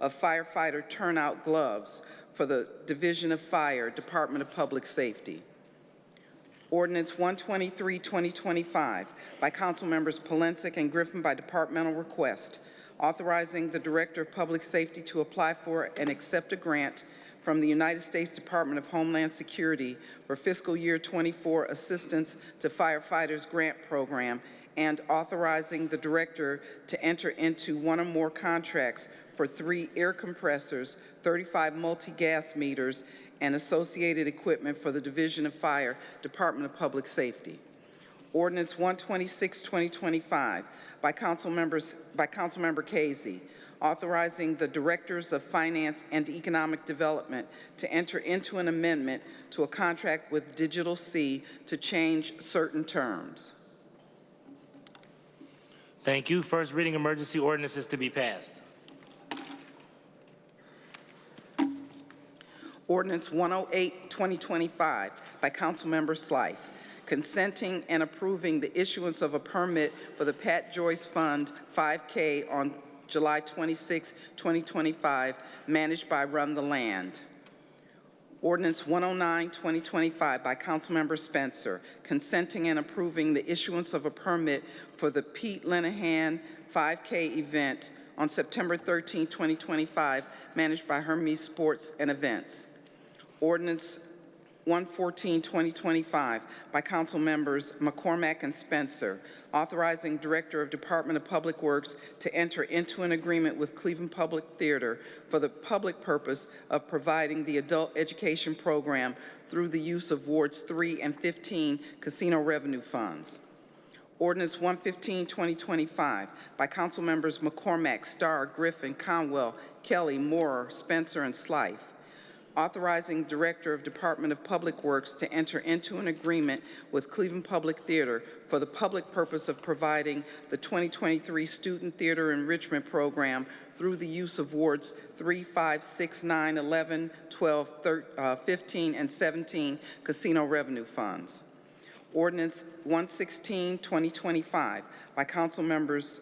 of firefighter turnout gloves for the Division of Fire, Department of Public Safety. Ordinance 123, 2025, by council members Polensek and Griffin by departmental request, authorizing the Director of Public Safety to apply for and accept a grant from the United States Department of Homeland Security for fiscal year 24 Assistance to Firefighters Grant Program, and authorizing the Director to enter into one or more contracts for 3 air compressors, 35 multi-gas meters, and associated equipment for the Division of Fire, Department of Public Safety. Ordinance 126, 2025, by Councilmember Casey, authorizing the Directors of Finance and Economic Development to enter into an amendment to a contract with Digital C to change certain terms. Thank you. First reading emergency ordinances to be passed. Ordinance 108, 2025, by Councilmember Slife, consenting and approving the issuance of a permit for the Pat Joyce Fund 5K on July 26, 2025, managed by Run the Land. Ordinance 109, 2025, by Councilmember Spencer, consenting and approving the issuance of a permit for the Pete Lenahan 5K event on September 13, 2025, managed by Hermes Sports and Events. Ordinance 114, 2025, by Council Members McCormack and Spencer, authorizing Director of Department of Public Works to enter into an agreement with Cleveland Public Theater for the public purpose of providing the adult education program through the use of Wards 3 and 15 casino revenue funds. Ordinance 115, 2025, by Council Members McCormack, Starr, Griffin, Conwell, Kelly, Moore, Spencer, and Slife, authorizing Director of Department of Public Works to enter into an agreement with Cleveland Public Theater for the public purpose of providing the 2023 Student Theater Enrichment Program through the use of Wards 3, 5, 6, 9, 11, 12, 15, and 17 casino revenue funds. Ordinance 116, 2025, by Council Members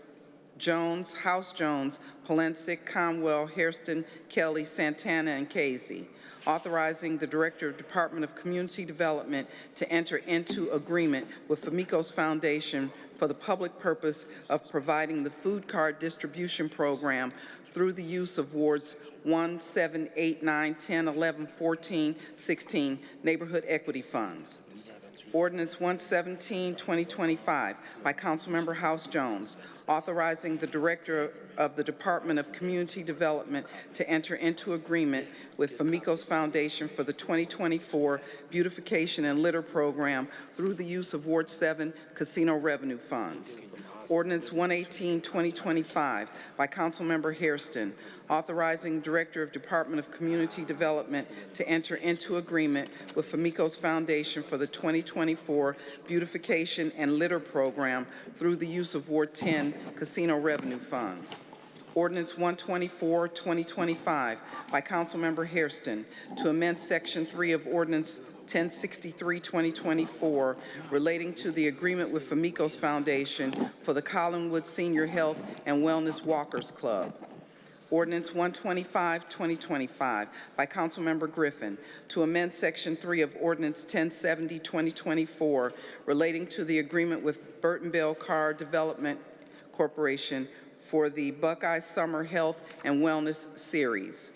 Jones, House Jones, Polensek, Conwell, Hairston, Kelly, Santana, and Casey, authorizing the Director of Department of Community Development to enter into agreement with Famicos Foundation for the public purpose of providing the food card distribution program through the use of Wards 1, 7, 8, 9, 10, 11, 14, 16 Neighborhood Equity Funds. Ordinance 117, 2025, by Councilmember House Jones, authorizing the Director of the Department of Community Development to enter into agreement with Famicos Foundation for the 2024 Beautification and Litter Program through the use of Ward 7 casino revenue funds. Ordinance 118, 2025, by Councilmember Hairston, authorizing Director of Department of Community Development to enter into agreement with Famicos Foundation for the 2024 Beautification and Litter Program through the use of Ward 10 casino revenue funds. Ordinance 124, 2025, by Councilmember Hairston, to amend Section 3 of Ordinance 1063, 2024, relating to the agreement with Famicos Foundation for the Collinwood Senior Health and Wellness Walkers Club. Ordinance 125, 2025, by Councilmember Griffin, to amend Section 3 of Ordinance 1070, 2024, relating to the agreement with Burton Bell Carr Development Corporation for the Buckeye Summer Health and Wellness Series.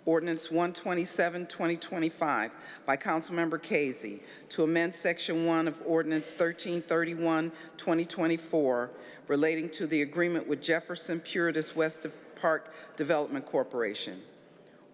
Ordinance 127, 2025, by Councilmember Casey, to amend Section 1 of Ordinance 1331, 2024, relating to the agreement with Jefferson Puritas West Park Development Corporation.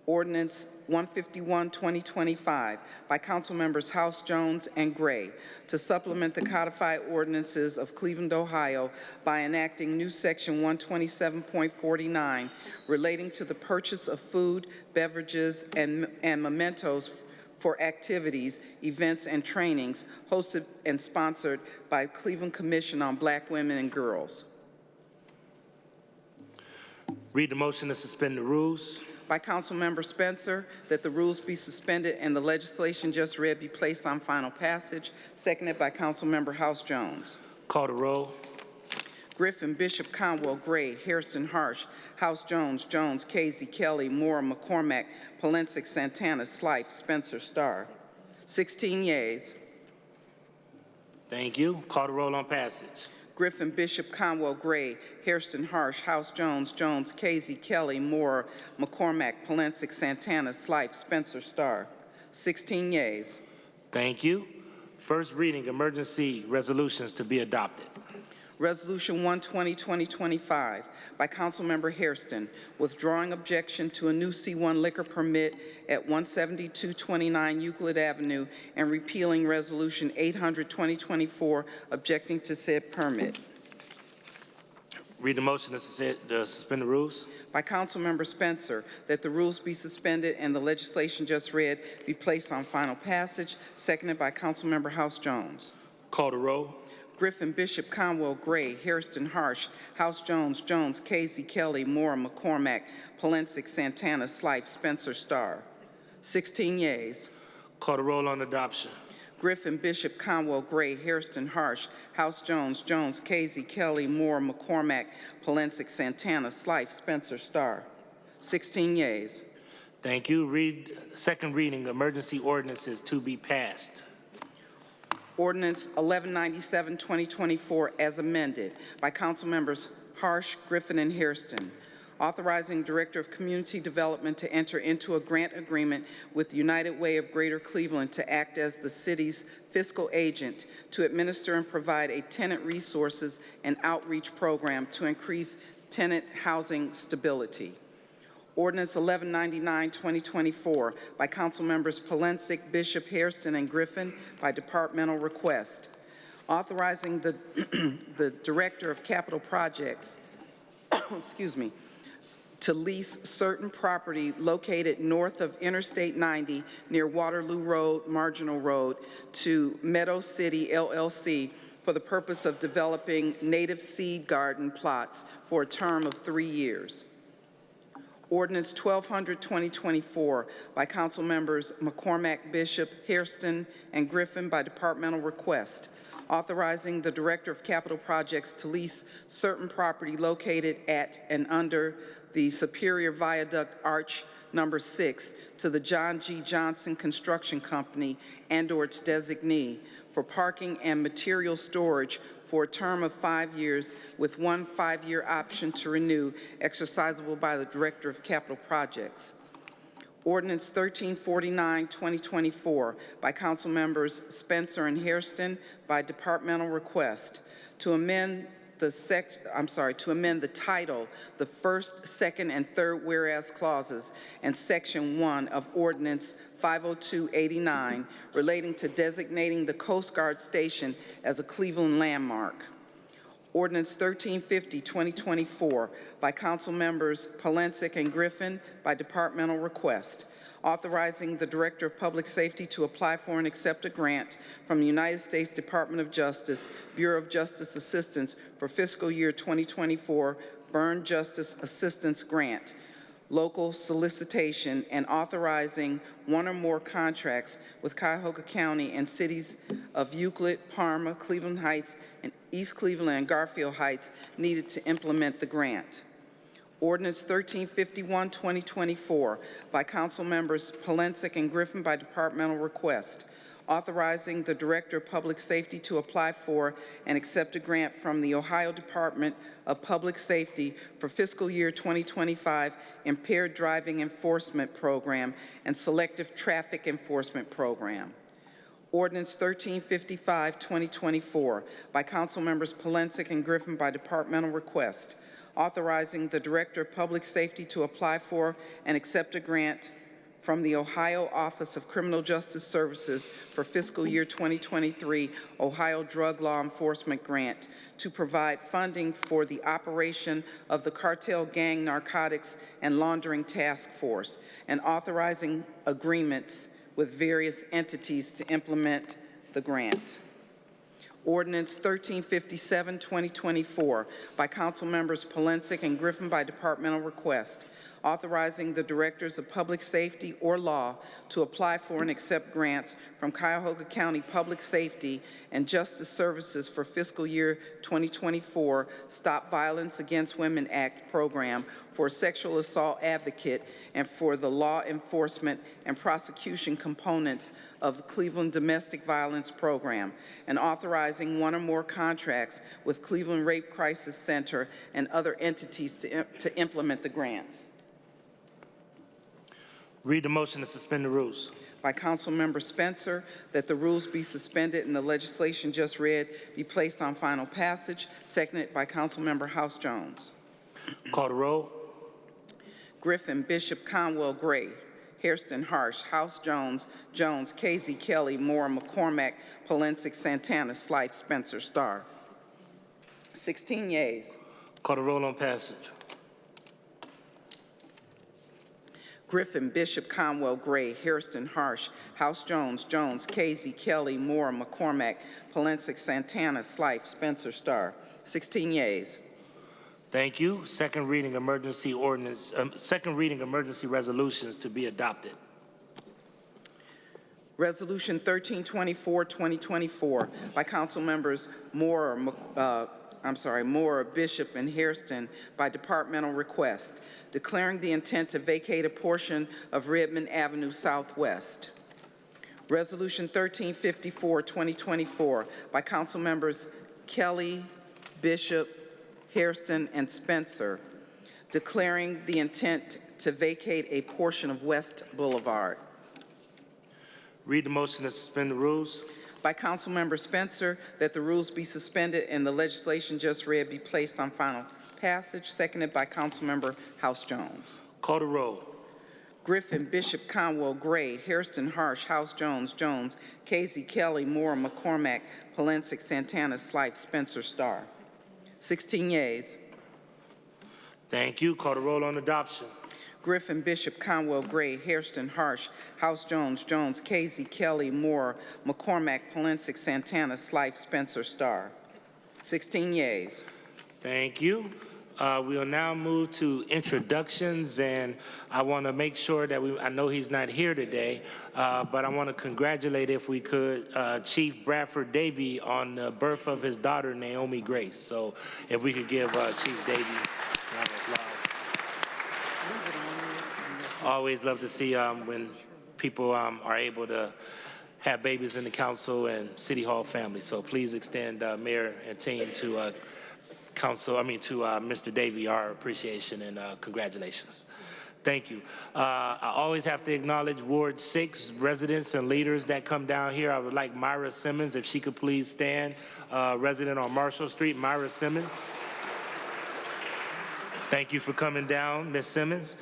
Ordinance 151, 2025, by Councilmembers House Jones and Gray, to supplement the codified ordinances of Cleveland, Ohio, by enacting new Section 127.49 relating to the purchase of food, beverages, and mementos for activities, events, and trainings hosted and sponsored by Cleveland Commission on Black Women and Girls. Read the motion to suspend the rules. By Councilmember Spencer, that the rules be suspended and the legislation just read be placed on final passage. Seconded by Councilmember House Jones. Call the roll. Griffin, Bishop, Conwell, Gray, Hairston, Harsh, House Jones, Jones, Casey, Kelly, Moore, McCormack, Polensek, Santana, Slife, Spencer, Starr. 16 yeas. Thank you. Call the roll on passage. Griffin, Bishop, Conwell, Gray, Hairston, Harsh, House Jones, Jones, Casey, Kelly, Moore, McCormack, Polensek, Santana, Slife, Spencer, Starr. 16 yeas. Thank you. First reading, emergency resolutions to be adopted. Resolution 120, 2025, by Councilmember Hairston, withdrawing objection to a new C1 liquor permit at 17229 Euclid Avenue and repealing Resolution 800, 2024, objecting to said permit. Read the motion to suspend the rules. By Councilmember Spencer, that the rules be suspended and the legislation just read be placed on final passage. Seconded by Councilmember House Jones. Call the roll. Griffin, Bishop, Conwell, Gray, Hairston, Harsh, House Jones, Jones, Casey, Kelly, Moore, McCormack, Polensek, Santana, Slife, Spencer, Starr. 16 yeas. Call the roll on adoption. Griffin, Bishop, Conwell, Gray, Hairston, Harsh, House Jones, Jones, Casey, Kelly, Moore, McCormack, Polensek, Santana, Slife, Spencer, Starr. 16 yeas. Thank you. Second reading, emergency ordinances to be passed. Ordinance 1197, 2024, as amended by Council Members Harsh, Griffin, and Hairston, authorizing Director of Community Development to enter into a grant agreement with United Way of Greater Cleveland to act as the city's fiscal agent to administer and provide a tenant resources and outreach program to increase tenant housing stability. Ordinance 1199, 2024, by Council Members Polensek, Bishop, Hairston, and Griffin, by departmental request, authorizing the Director of Capital Projects excuse me, to lease certain property located north of Interstate 90 near Waterloo Road, Marginal Road, to Meadow City LLC for the purpose of developing native seed garden plots for a term of 3 years. Ordinance 1200, 2024, by Council Members McCormack, Bishop, Hairston, and Griffin, by departmental request, authorizing the Director of Capital Projects to lease certain property located at and under the Superior Viaduct Arch Number 6 to the John G. Johnson Construction Company and/or its designee for parking and material storage for a term of 5 years with one 5-year option to renew, exercisable by the Director of Capital Projects. Ordinance 1349, 2024, by Council Members Spencer and Hairston, by departmental request, to amend the title, the first, second, and third whereas clauses, and Section 1 of Ordinance 50289 relating to designating the Coast Guard Station as a Cleveland landmark. Ordinance 1350, 2024, by Council Members Polensek and Griffin, by departmental request, authorizing the Director of Public Safety to apply for and accept a grant from the United States Department of Justice, Bureau of Justice Assistance for fiscal year 2024 Burn Justice Assistance Grant, local solicitation, and authorizing one or more contracts with Cuyahoga County and cities of Euclid, Parma, Cleveland Heights, and East Cleveland and Garfield Heights needed to implement the grant. Ordinance 1351, 2024, by Council Members Polensek and Griffin, by departmental request, authorizing the Director of Public Safety to apply for and accept a grant from the Ohio Department of Public Safety for fiscal year 2025 Impaired Driving Enforcement Program and Selective Traffic Enforcement Program. Ordinance 1355, 2024, by Council Members Polensek and Griffin, by departmental request, authorizing the Director of Public Safety to apply for and accept a grant from the Ohio Office of Criminal Justice Services for fiscal year 2023 Ohio Drug Law Enforcement Grant to provide funding for the operation of the Cartel Gang Narcotics and Laundering Task Force, and authorizing agreements with various entities to implement the grant. Ordinance 1357, 2024, by Council Members Polensek and Griffin, by departmental request, authorizing the Directors of Public Safety or Law to apply for and accept grants from Cuyahoga County Public Safety and Justice Services for fiscal year 2024 Stop Violence Against Women Act program for a sexual assault advocate and for the law enforcement and prosecution components of the Cleveland Domestic Violence Program, and authorizing one or more contracts with Cleveland Rape Crisis Center and other entities to implement the grants. Read the motion to suspend the rules. By Councilmember Spencer, that the rules be suspended and the legislation just read be placed on final passage, seconded by Councilmember House Jones. Call the roll. Griffin, Bishop, Conwell, Gray, Hairston, Harsh, House Jones, Jones, Casey, Kelly, Moore, McCormack, Polensek, Santana, Slife, Spencer, Starr. 16 yeas. Call the roll on passage. Griffin, Bishop, Conwell, Gray, Hairston, Harsh, House Jones, Jones, Casey, Kelly, Moore, McCormack, Polensek, Santana, Slife, Spencer, Starr. 16 yeas. Thank you. Second reading emergency resolutions to be adopted. Resolution 1324, 2024, by Council Members Moore, Bishop, and Hairston by departmental request, declaring the intent to vacate a portion of Redmond Avenue Southwest. Resolution 1354, 2024, by Council Members Kelly, Bishop, Hairston, and Spencer, declaring the intent to vacate a portion of West Boulevard. Read the motion to suspend the rules. By Councilmember Spencer, that the rules be suspended and the legislation just read be placed on final passage, seconded by Councilmember House Jones. Call the roll. Griffin, Bishop, Conwell, Gray, Hairston, Harsh, House Jones, Jones, Casey, Kelly, Moore, McCormack, Polensek, Santana, Slife, Spencer, Starr. 16 yeas. Thank you. Call the roll on adoption. Griffin, Bishop, Conwell, Gray, Hairston, Harsh, House Jones, Jones, Casey, Kelly, Moore, McCormack, Polensek, Santana, Slife, Spencer, Starr. 16 yeas. Thank you. We will now move to introductions, and I want to make sure that I know he's not here today, but I want to congratulate, if we could, Chief Bradford Davey on the birth of his daughter, Naomi Grace. So if we could give Chief Davey a round of applause. Always love to see when people are able to have babies in the council and city hall family. So please extend mayor and team to Mr. Davey our appreciation and congratulations. Thank you. I always have to acknowledge Ward 6 residents and leaders that come down here. I would like Myra Simmons, if she could please stand, resident on Marshall Street, Myra Simmons. Thank you for coming down, Ms. Simmons.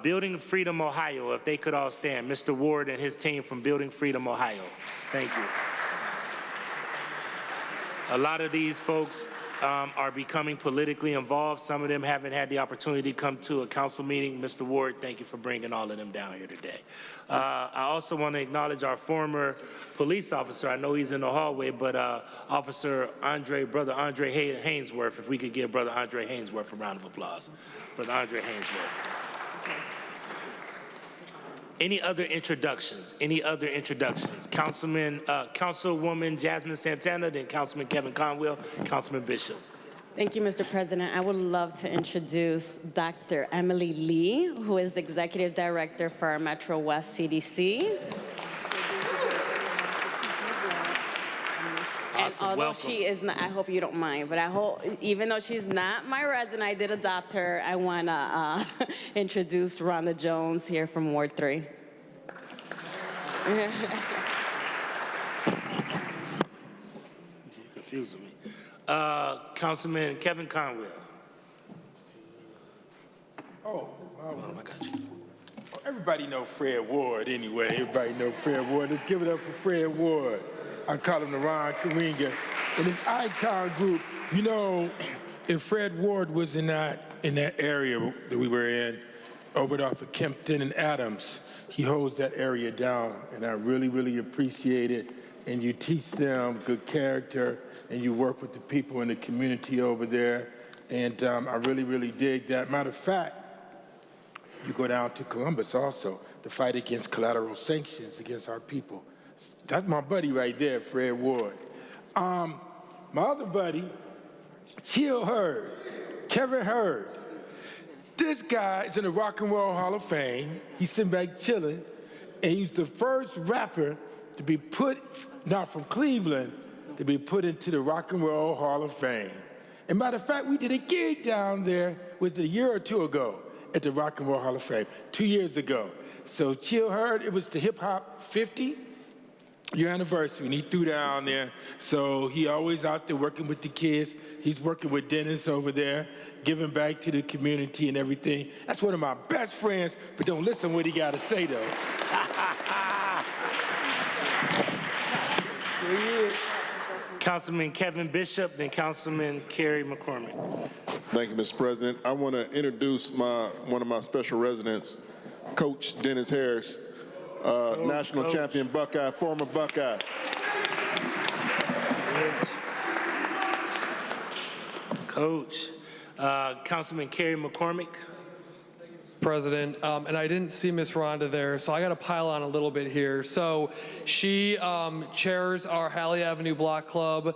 Building Freedom, Ohio, if they could all stand. Mr. Ward and his team from Building Freedom, Ohio. Thank you. A lot of these folks are becoming politically involved. Some of them haven't had the opportunity to come to a council meeting. Mr. Ward, thank you for bringing all of them down here today. I also want to acknowledge our former police officer. I know he's in the hallway, but Brother Andre Hainsworth, if we could give Brother Andre Hainsworth a round of applause. Brother Andre Hainsworth. Any other introductions? Councilwoman Jasmine Santana, then Councilman Kevin Conwell, Councilman Bishop. Thank you, Mr. President. I would love to introduce Dr. Emily Lee, who is the Executive Director for our Metro West CDC. And Awesome. although Welcome. she is not, I hope you don't mind, but even though she's not my resident, I did adopt her. I want to introduce Rhonda Jones here from Ward 3. You're confusing me. Councilman Kevin Conwell. Oh, I got you. everybody know Fred Ward anyway. Everybody know Fred Ward. Let's give it up for Fred Ward. I call him the Ron Karinga. And his icon group, you know, if Fred Ward was in that area that we were in, over off of Kempton and Adams, he holds that area down. And I really, really appreciate it. And you teach them good character, and you work with the people in the community over there. And I really, really dig that. Matter of fact, you go down to Columbus also to fight against collateral sanctions against our people. That's my buddy right there, Fred Ward. My other buddy, Chill Hurd, Kevin Hurd. This guy is in the Rock and Roll Hall of Fame. He's sitting back chilling, and he's the first rapper to be put, not from Cleveland, to be put into the Rock and Roll Hall of Fame. And matter of fact, we did a gig down there, was it a year or two ago, at the Rock and Roll Hall of Fame, 2 years ago. So Chill Hurd, it was the hip hop 50-year anniversary, and he threw down there. So he always out there working with the kids. He's working with Dennis over there, giving back to the community and everything. That's one of my best friends, but don't listen to what he got to say, though. Councilman Kevin Bishop, then Councilman Kerry McCormick. Thank you, Mr. President. I want to introduce one of my special residents, Coach Dennis Harris, national champion Buckeye, former Buckeye. Coach. Councilman Kerry McCormick. President, and I didn't see Miss Rhonda there, so I got to pile on a little bit here. So she chairs our Halley Avenue Block Club,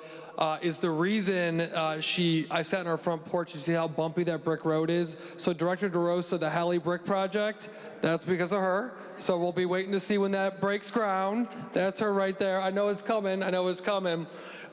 is the reason I sat on our front porch. You see how bumpy that brick road is? So Director DeRosa, the Halley Brick Project, that's because of her. So we'll be waiting to see when that breaks ground. That's her right there. I know it's coming. I know it's coming.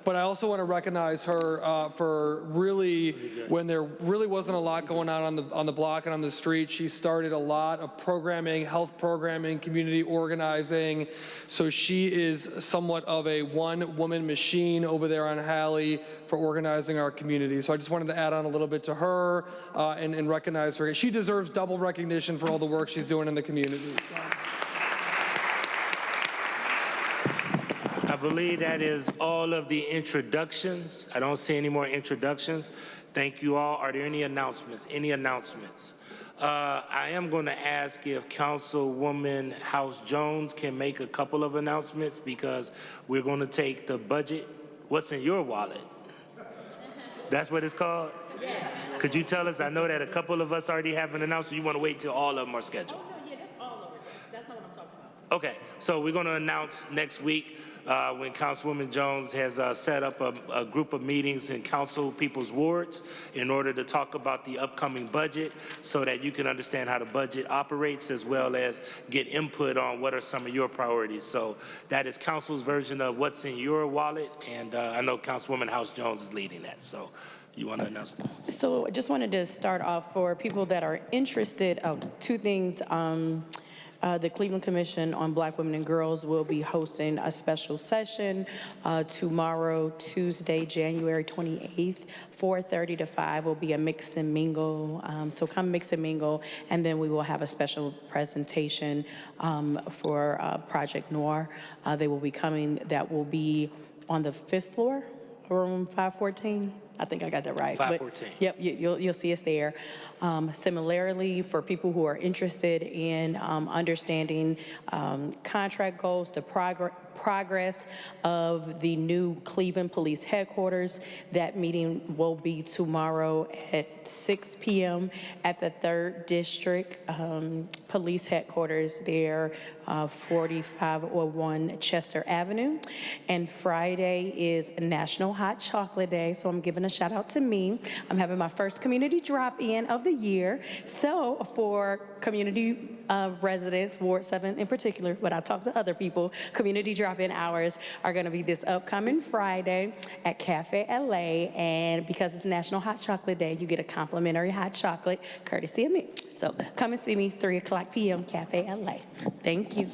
But I also want to recognize her for really, when there really wasn't a lot going on the block and on the street, she started a lot of programming, health programming, community organizing. So she is somewhat of a one-woman machine over there on Halley for organizing our community. So I just wanted to add on a little bit to her and recognize her. She deserves double recognition for all the work she's doing in the community. So. I believe that is all of the introductions. I don't see any more introductions. Thank you all. Are there any announcements? Any announcements? I am going to ask if Councilwoman House Jones can make a couple of announcements because we're going to take the budget. What's in your wallet? That's what it's called? Yes. Could you tell us? I know that a couple of us already have an announcement. You want to wait till all of them are scheduled? Oh, no, yeah, that's all of it. That's not what I'm talking about. Okay, so we're going to announce next week when Councilwoman Jones has set up a group of meetings in council people's wards in order to talk about the upcoming budget so that you can understand how the budget operates as well as get input on what are some of your priorities. So that is council's version of what's in your wallet, and I know Councilwoman House Jones is leading that. So you want to announce that? So I just wanted to start off for people that are interested, two things. The Cleveland Commission on Black Women and Girls will be hosting a special session tomorrow, Tuesday, January 28th, 4:30 to 5 will be a mix and mingle. So come mix and mingle, and then we will have a special presentation for Project Noir. They will be coming, that will be on the 5th floor, room 514. I think I got that right. 514. But, yep, you'll see us there. Similarly, for people who are interested in understanding contract goals, the progress of the new Cleveland Police Headquarters, that meeting will be tomorrow at 6 p.m. at the 3rd District Police Headquarters there, 4501 Chester Avenue. And Friday is National Hot Chocolate Day, so I'm giving a shout out to me. I'm having my first community drop-in of the year. So for community residents, Ward 7 in particular, but I talked to other people, community drop-in hours are gonna be this upcoming Friday at Cafe LA. And because it's National Hot Chocolate Day, you get a complimentary hot chocolate courtesy of me. So come and see me, 3 o'clock p.m., Cafe LA. Thank you.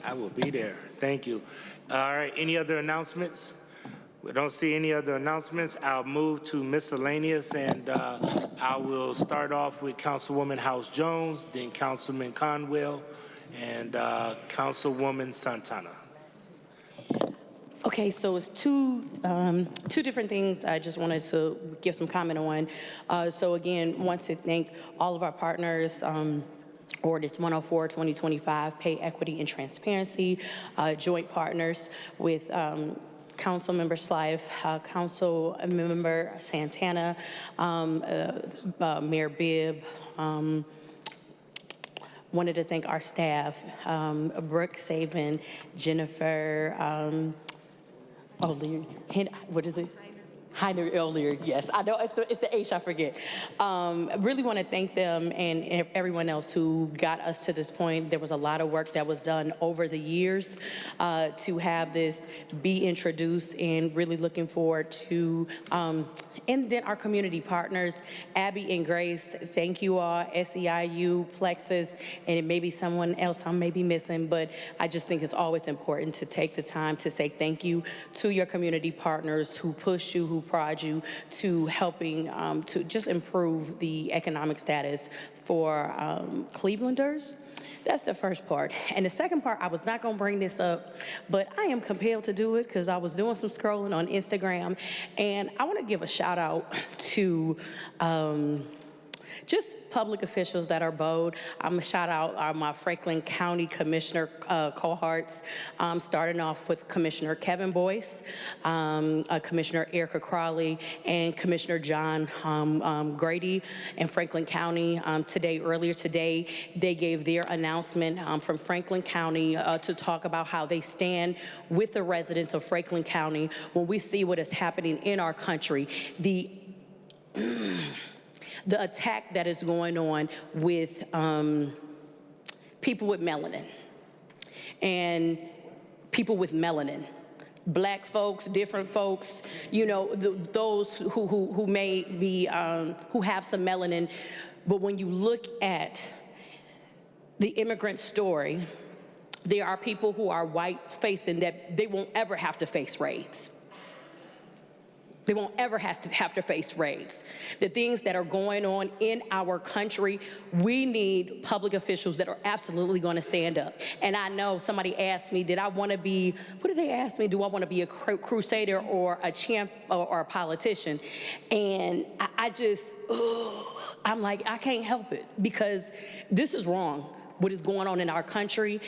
I will be there. Thank you. All right, any other announcements? We don't see any other announcements. I'll move to miscellaneous, and I will start off with Councilwoman House Jones, then Councilman Conwell, and Councilwoman Santana. Okay, so it's two different things I just wanted to give some comment on. So again, want to thank all of our partners, Ordinance 104, 2025, Pay Equity and Transparency, joint partners with Council Member Slive, Council Member Santana, Mayor Bibb. Wanted to thank our staff, Brooke Saban, Jennifer, what is it? Heiner earlier, yes. I know it's the H, I forget. Really want to thank them and everyone else who got us to this point. There was a lot of work that was done over the years to have this be introduced, and really looking forward to, and then our community partners, Abby and Grace, thank you all, SEIU, Plexus, and it may be someone else I may be missing, but I just think it's always important to take the time to say thank you to your community partners who push you, who prod you to helping to just improve the economic status for Clevelanders. That's the first part. And the second part, I was not gonna bring this up, but I am compelled to do it because I was doing some scrolling on Instagram, and I wanna give a shout out to just public officials that are bold. I'm gonna shout out my Franklin County Commissioner cohorts, starting off with Commissioner Kevin Boyce, Commissioner Erica Crawley, and Commissioner John Grady in Franklin County. Earlier today, they gave their announcement from Franklin County to talk about how they stand with the residents of Franklin County when we see what is happening in our country. The attack that is going on with people with melanin and people with melanin, black folks, different folks, you know, those who may be, who have some melanin. But when you look at the immigrant story, there are people who are white-facing that they won't ever have to face raids. They won't ever have to face raids. The things that are going on in our country, we need public officials that are absolutely going to stand up. And I know somebody asked me, did I want to be, what did they ask me? Do I want to be a crusader or a champ or a politician? And I just, I'm like, I can't help it because this is wrong, what is going on in our country,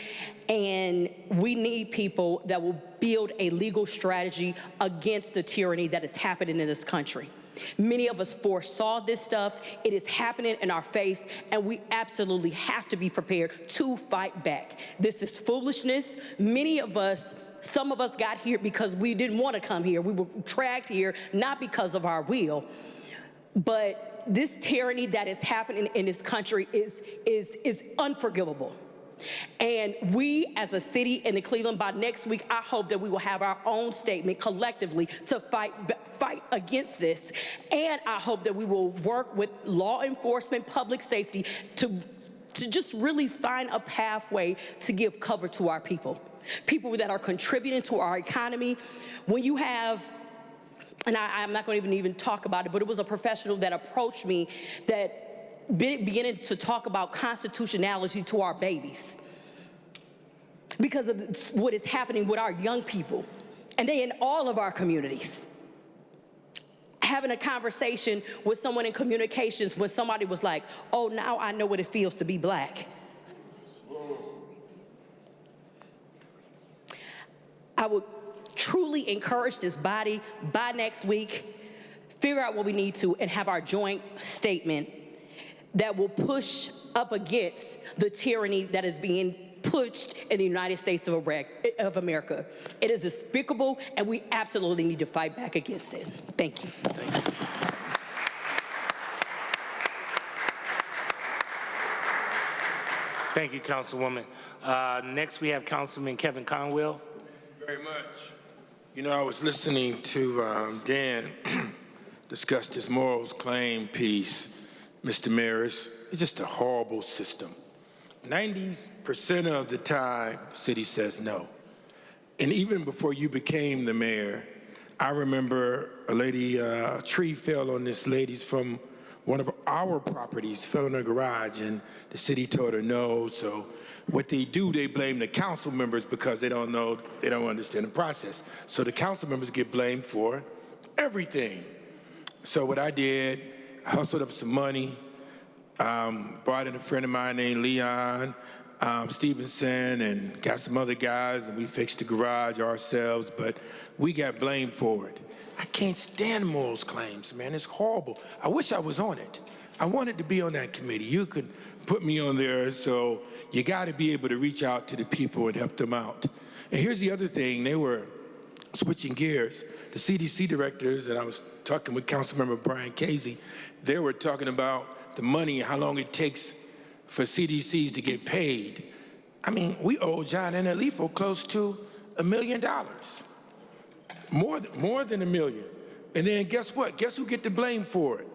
and we need people that will build a legal strategy against the tyranny that is happening in this country. Many of us foresaw this stuff. It is happening in our face, and we absolutely have to be prepared to fight back. This is foolishness. Many of us, some of us got here because we didn't want to come here. We were dragged here, not because of our will, but this tyranny that is happening in this country is unforgivable. And we as a city in the Cleveland, by next week, I hope that we will have our own statement collectively to fight against this. And I hope that we will work with law enforcement, public safety to just really find a pathway to give cover to our people that are contributing to our economy. When you have, and I'm not going to even talk about it, but it was a professional that approached me that beginning to talk about constitutionality to our babies because of what is happening with our young people, and they in all of our communities. Having a conversation with someone in communications when somebody was like, oh, now I know what it feels to be black. I would truly encourage this body by next week, figure out what we need to, and have our joint statement that will push up against the tyranny that is being pushed in the United States of America. It is despicable, and we absolutely need to fight back against it. Thank you. Thank you. Thank you, Councilwoman. Next, we have Councilman Kevin Conwell. Very much. You know, I was listening to Dan discuss this morals claim piece. Mr. Mayor, it's just a horrible system. 90% of the time, the city says no. And even before you became the mayor, I remember a lady, a tree fell on this lady's from one of our properties, fell in her garage, and the city told her no. So what they do, they blame the council members because they don't know, they don't understand the process. So the council members get blamed for everything. So what I did, I hustled up some money, brought in a friend of mine named Leon Stevenson, and got some other guys, and we fixed the garage ourselves, but we got blamed for it. I can't stand morals claims, man. It's horrible. I wish I was on it. I wanted to be on that committee. You could put me on there, so you got to be able to reach out to the people and help them out. And here's the other thing. They were switching gears. The CDC directors, and I was talking with Councilmember Brian Casey, they were talking about the money, how long it takes for CDCs to get paid. I mean, we owe John and Alifo close to $1 million. More than $1 million. And then guess what? Guess who get the blame for it?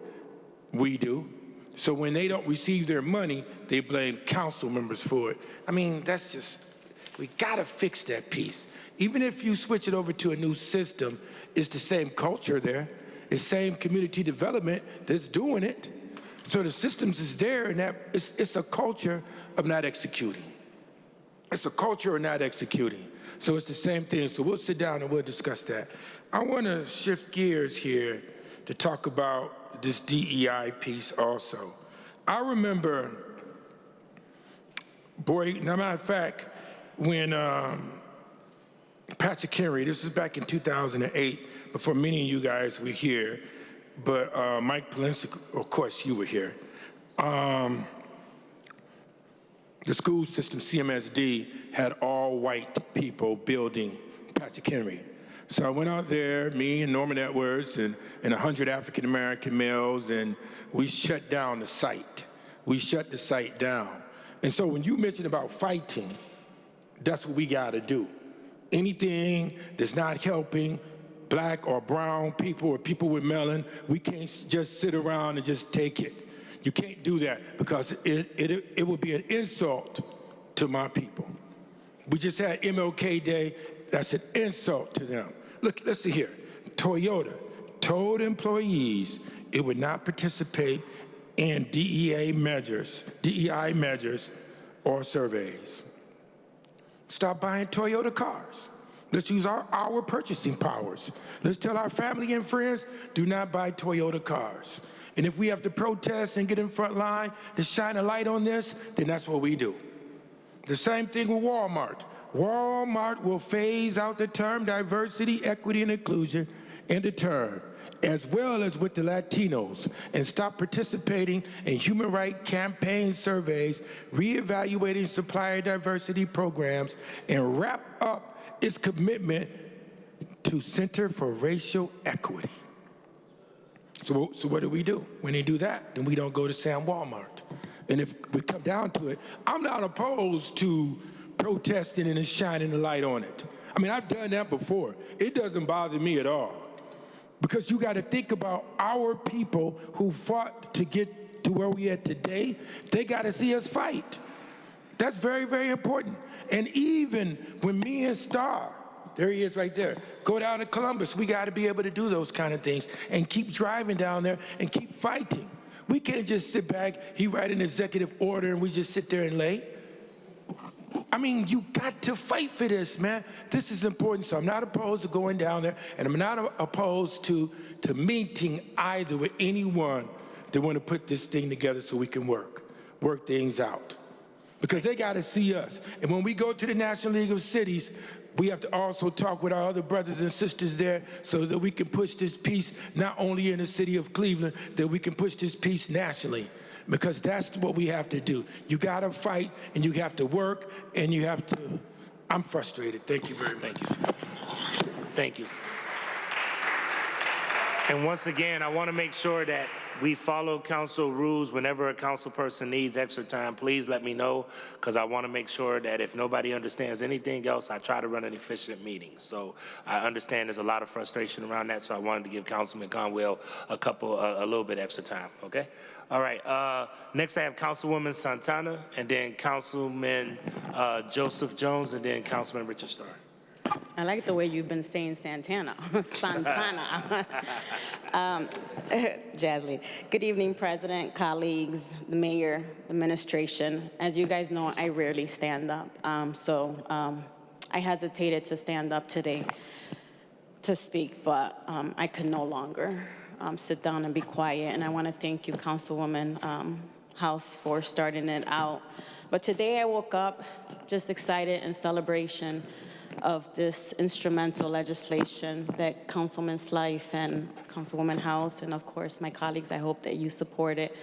We do. So when they don't receive their money, they blame council members for it. I mean, that's just, we gotta fix that piece. Even if you switch it over to a new system, it's the same culture there. It's the same community development that's doing it. So the systems is there, and that it's a culture of not executing. It's a culture of not executing. So it's the same thing. So we'll sit down and we'll discuss that. I want to shift gears here to talk about this DEI piece also. I remember, boy, now matter of fact, when Patrick Henry, this was back in 2008, before many of you guys were here, but Mike Polinsky, of course you were here. The school system, CMSD, had all white people building Patrick Henry. So I went out there, me and Norman Edwards and 100 African-American males, and we shut down the site. We shut the site down. And so when you mention about fighting, that's what we gotta do. Anything that's not helping black or brown people or people with melanin, we can't just sit around and just take it. You can't do that because it would be an insult to my people. We just had MLK Day. That's an insult to them. Look, let's see here. Toyota told employees it would not participate in DEI measures or surveys. Stop buying Toyota cars. Let's use our purchasing powers. Let's tell our family and friends, do not buy Toyota cars. And if we have to protest and get in front line to shine a light on this, then that's what we do. The same thing with Walmart. Walmart will phase out the term diversity, equity, and inclusion in the term, as well as with the Latinos, and stop participating in human rights campaign surveys, reevaluating supplier diversity programs, and wrap up its commitment to Center for Racial Equity. So what do? When they do that, then we don't go to Sam Walmart. And if we come down to it, I'm not opposed to protesting and shining a light on it. I mean, I've done that before. It doesn't bother me at all. Because you got to think about our people who fought to get to where we are today. They got to see us fight. That's very, very important. And even when me and Star, there he is right there, go down to Columbus, we got to be able to do those kind of things and keep driving down there and keep fighting. We can't just sit back, he write an executive order, and we just sit there and lay. I mean, you got to fight for this, man. This is important, so I'm not opposed to going down there, and I'm not opposed to meeting either with anyone that want to put this thing together so we can work things out. Because they got to see us. And when we go to the National League of Cities, we have to also talk with our other brothers and sisters there so that we can push this peace not only in the city of Cleveland, that we can push this peace nationally. Because that's what we have to do. You got to fight, and you have to work, and you have to... I'm frustrated. Thank you very much. Thank you. Thank you. And once again, I want to make sure that we follow council rules. Whenever a council person needs extra time, please let me know, because I want to make sure that if nobody understands anything else, I try to run an efficient meeting. So I understand there's a lot of frustration around that, so I wanted to give Councilman Conwell a little bit extra time, okay? All right, next I have Councilwoman Santana, and then Councilman Joseph Jones, and then Councilman Richard Starr. I like the way you've been saying Santana. Santana. Jazzly. Good evening, President, colleagues, the mayor, administration. As you guys know, I rarely stand up. I hesitated to stand up today to speak, but I could no longer sit down and be quiet. And I want to thank you, Councilwoman House, for starting it out. But today I woke up just excited in celebration of this instrumental legislation that Councilman Slife and Councilwoman House, and of course my colleagues, I hope that you support it,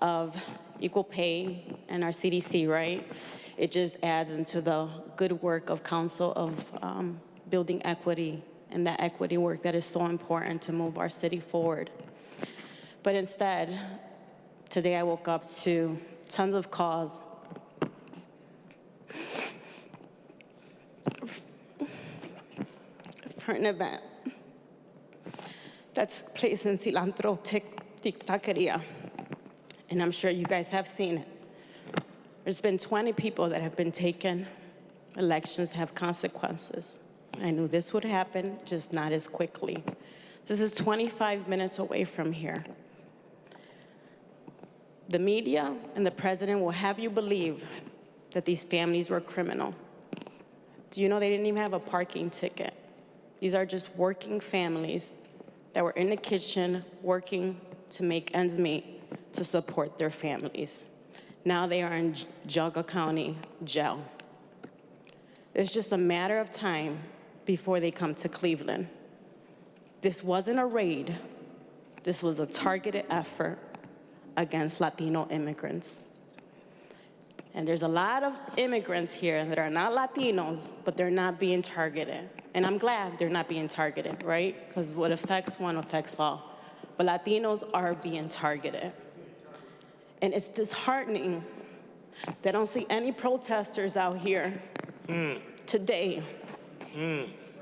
of equal pay and our CDC, right? It just adds into the good work of council of building equity and that equity work that is so important to move our city forward. But instead, today I woke up to tons of calls for an event that took place in Cilantro Taqueria, and I'm sure you guys have seen it. There's been 20 people that have been taken. Elections have consequences. I knew this would happen, just not as quickly. This is 25 minutes away from here. The media and the president will have you believe that these families were criminal. Do you know they didn't even have a parking ticket? These are just working families that were in the kitchen working to make ends meet, to support their families. Now they are in Geauga County Jail. It's just a matter of time before they come to Cleveland. This wasn't a raid. This was a targeted effort against Latino immigrants. And there's a lot of immigrants here that are not Latinos, but they're not being targeted. And I'm glad they're not being targeted, right? Because what affects one affects all. But Latinos are being targeted. And it's disheartening that I don't see any protesters out here today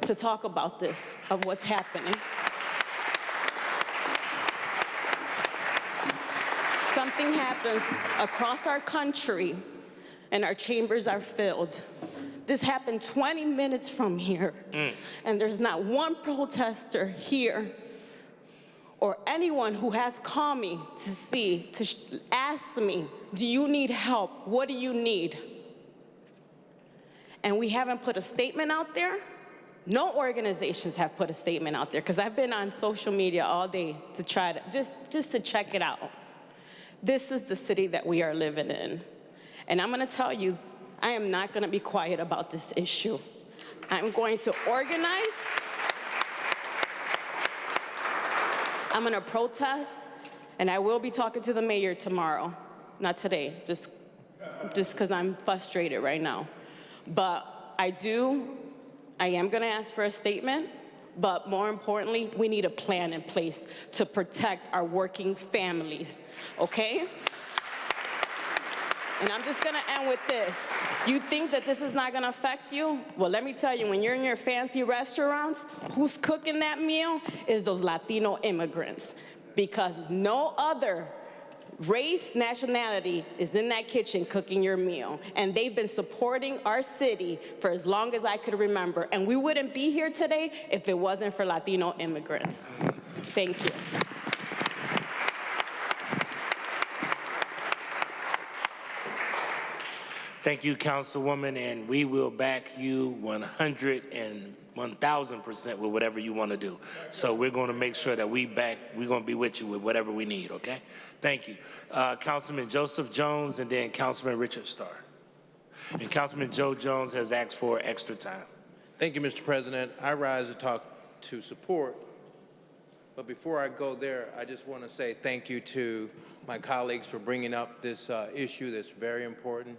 to talk about this, of what's happening. Something happens across our country and our chambers are filled. This happened 20 minutes from here, and there's not one protester here or anyone who has called me to ask me, do you need help? What do you need? And we haven't put a statement out there. No organizations have put a statement out there, because I've been on social media all day to try to, just to check it out. This is the city that we are living in. And I'm gonna tell you, I am not gonna be quiet about this issue. I'm going to organize. I'm gonna protest, and I will be talking to the mayor tomorrow. Not today, just because I'm frustrated right now. But I am gonna ask for a statement, but more importantly, we need a plan in place to protect our working families, okay? And I'm just gonna end with this. You think that this is not gonna affect you? Well, let me tell you, when you're in your fancy restaurants, who's cooking that meal is those Latino immigrants, because no other race, nationality is in that kitchen cooking your meal. And they've been supporting our city for as long as I could remember. And we wouldn't be here today if it wasn't for Latino immigrants. Thank you. Thank you, Councilwoman, and we will back you 1,000% with whatever you want to do. So we're going to make sure that we're going to be with you with whatever we need, okay? Thank you. Councilman Joseph Jones and then Councilman Richard Starr. And Councilman Joe Jones has asked for extra time. Thank you, Mr. President. I rise to talk to support. But before I go there, I just want to say thank you to my colleagues for bringing up this issue that's very important.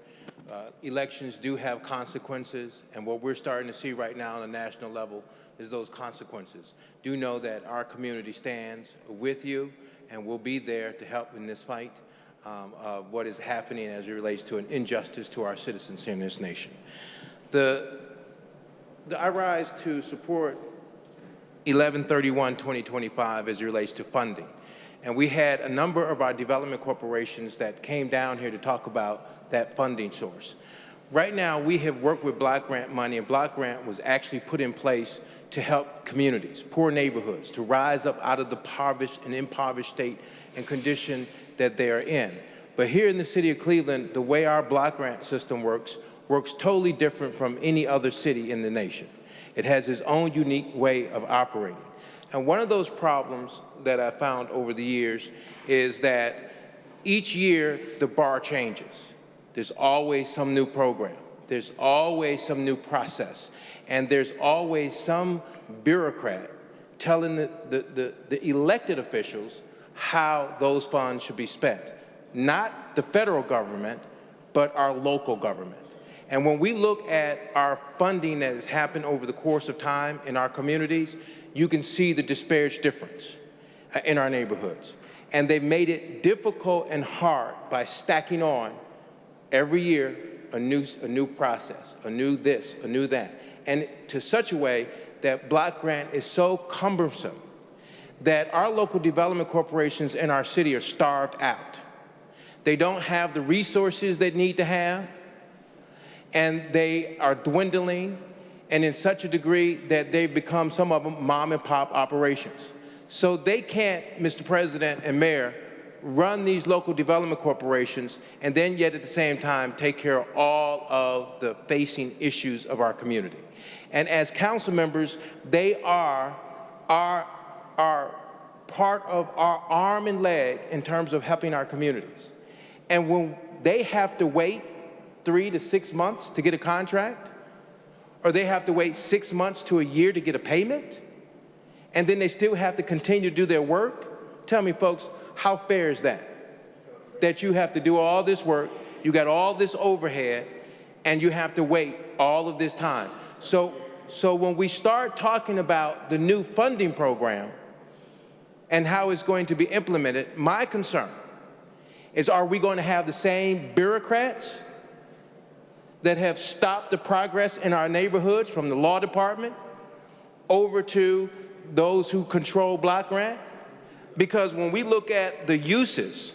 Elections do have consequences, and what we're starting to see right now on a national level is those consequences. Do know that our community stands with you and will be there to help in this fight of what is happening as it relates to an injustice to our citizens here in this nation. I rise to support 1131-2025 as it relates to funding. And we had a number of our development corporations that came down here to talk about that funding source. Right now, we have worked with block grant money, and block grant was actually put in place to help communities, poor neighborhoods, to rise up out of the impoverished state and condition that they are in. But here in the city of Cleveland, the way our block grant system works totally different from any other city in the nation. It has its own unique way of operating. And one of those problems that I found over the years is that each year the bar changes. There's always some new program. There's always some new process. And there's always some bureaucrat telling the elected officials how those funds should be spent. Not the federal government, but our local government. And when we look at our funding that has happened over the course of time in our communities, you can see the disparate difference in our neighborhoods. And they've made it difficult and hard by stacking on every year a new process, a new this, a new that. And to such a way that block grant is so cumbersome that our local development corporations in our city are starved out. They don't have the resources they need to have, and they are dwindling, and in such a degree that they've become, some of them, mom and pop operations. So they can't, Mr. President and Mayor, run these local development corporations and then yet at the same time take care of all of the facing issues of our community. And as council members, they are our part of our arm and leg in terms of helping our communities. And when they have to wait 3 to 6 months to get a contract, or they have to wait 6 months to a year to get a payment, and then they still have to continue to do their work, tell me, folks, how fair is that? That you have to do all this work, you got all this overhead, and you have to wait all of this time. So when we start talking about the new funding program and how it's going to be implemented, my concern is, are we going to have the same bureaucrats that have stopped the progress in our neighborhoods, from the law department over to those who control block grant? Because when we look at the uses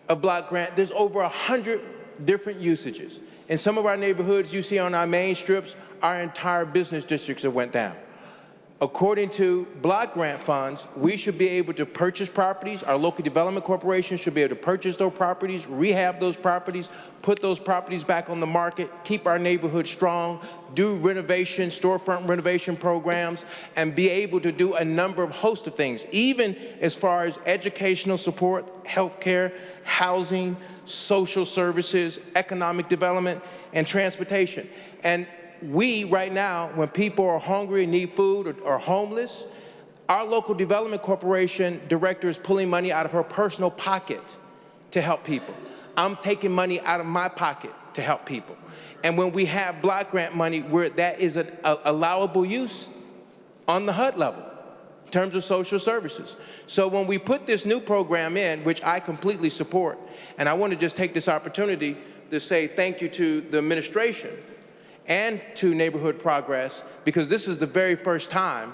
of block grant, there's over 100 different usages. In some of our neighborhoods, you see on our main strips, our entire business districts have went down. According to block grant funds, we should be able to purchase properties. Our local development corporation should be able to purchase those properties, rehab those properties, put those properties back on the market, keep our neighborhood strong, do renovation, storefront renovation programs, and be able to do a number of host of things, even as far as educational support, healthcare, housing, social services, economic development, and transportation. And we, right now, when people are hungry and need food or homeless, our local development corporation director is pulling money out of her personal pocket to help people. I'm taking money out of my pocket to help people. And when we have block grant money where that is an allowable use on the HUD level in terms of social services. So when we put this new program in, which I completely support, and I want to just take this opportunity to say thank you to the administration and to Neighborhood Progress, because this is the very first time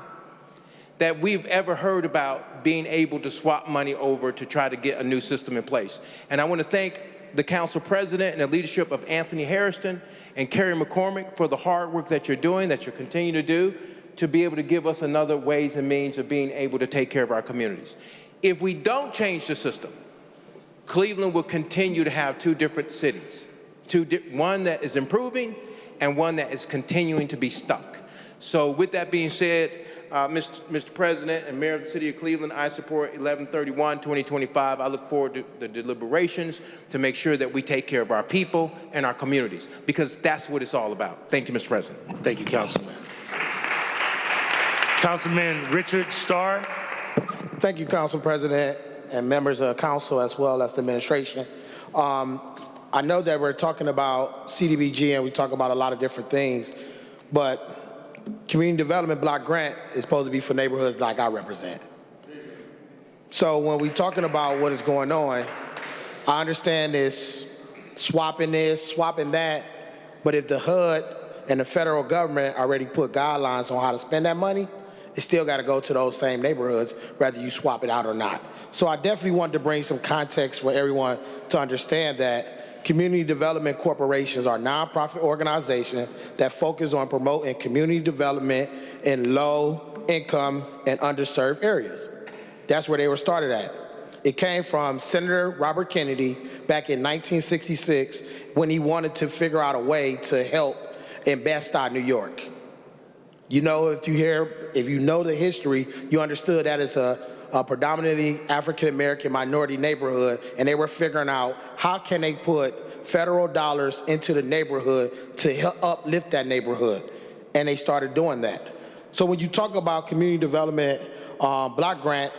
that we've ever heard about being able to swap money over to try to get a new system in place. And I want to thank the council president and the leadership of Anthony Hairston and Kerry McCormick for the hard work that you're doing, that you're continuing to do, to be able to give us another ways and means of being able to take care of our communities. If we don't change the system, Cleveland will continue to have two different cities, one that is improving and one that is continuing to be stuck. So with that being said, Mr. President and Mayor of the City of Cleveland, I support 11/31/2025. I look forward to the deliberations to make sure that we take care of our people and our communities, because that's what it's all about. Thank you, Mr. President. Thank you, Councilman. Councilman Richard Starr. Thank you, Council President and members of council as well as the administration. I know that we're talking about CDBG and we talk about a lot of different things, but community development block grant is supposed to be for neighborhoods like I represent. So when we're talking about what is going on, I understand this, swapping that, but if the HUD and the federal government already put guidelines on how to spend that money, it still got to go to those same neighborhoods, whether you swap it out or not. So I definitely wanted to bring some context for everyone to understand that community development corporations are nonprofit organizations that focus on promoting community development in low-income and underserved areas. That's where they were started at. It came from Senator Robert Kennedy back in 1966 when he wanted to figure out a way to help in Bed-Stuy, New York. You know, if you know the history, you understood that it's a predominantly African-American minority neighborhood, and they were figuring out how can they put federal dollars into the neighborhood to help uplift that neighborhood, and they started doing that. So when you talk about community development block grant,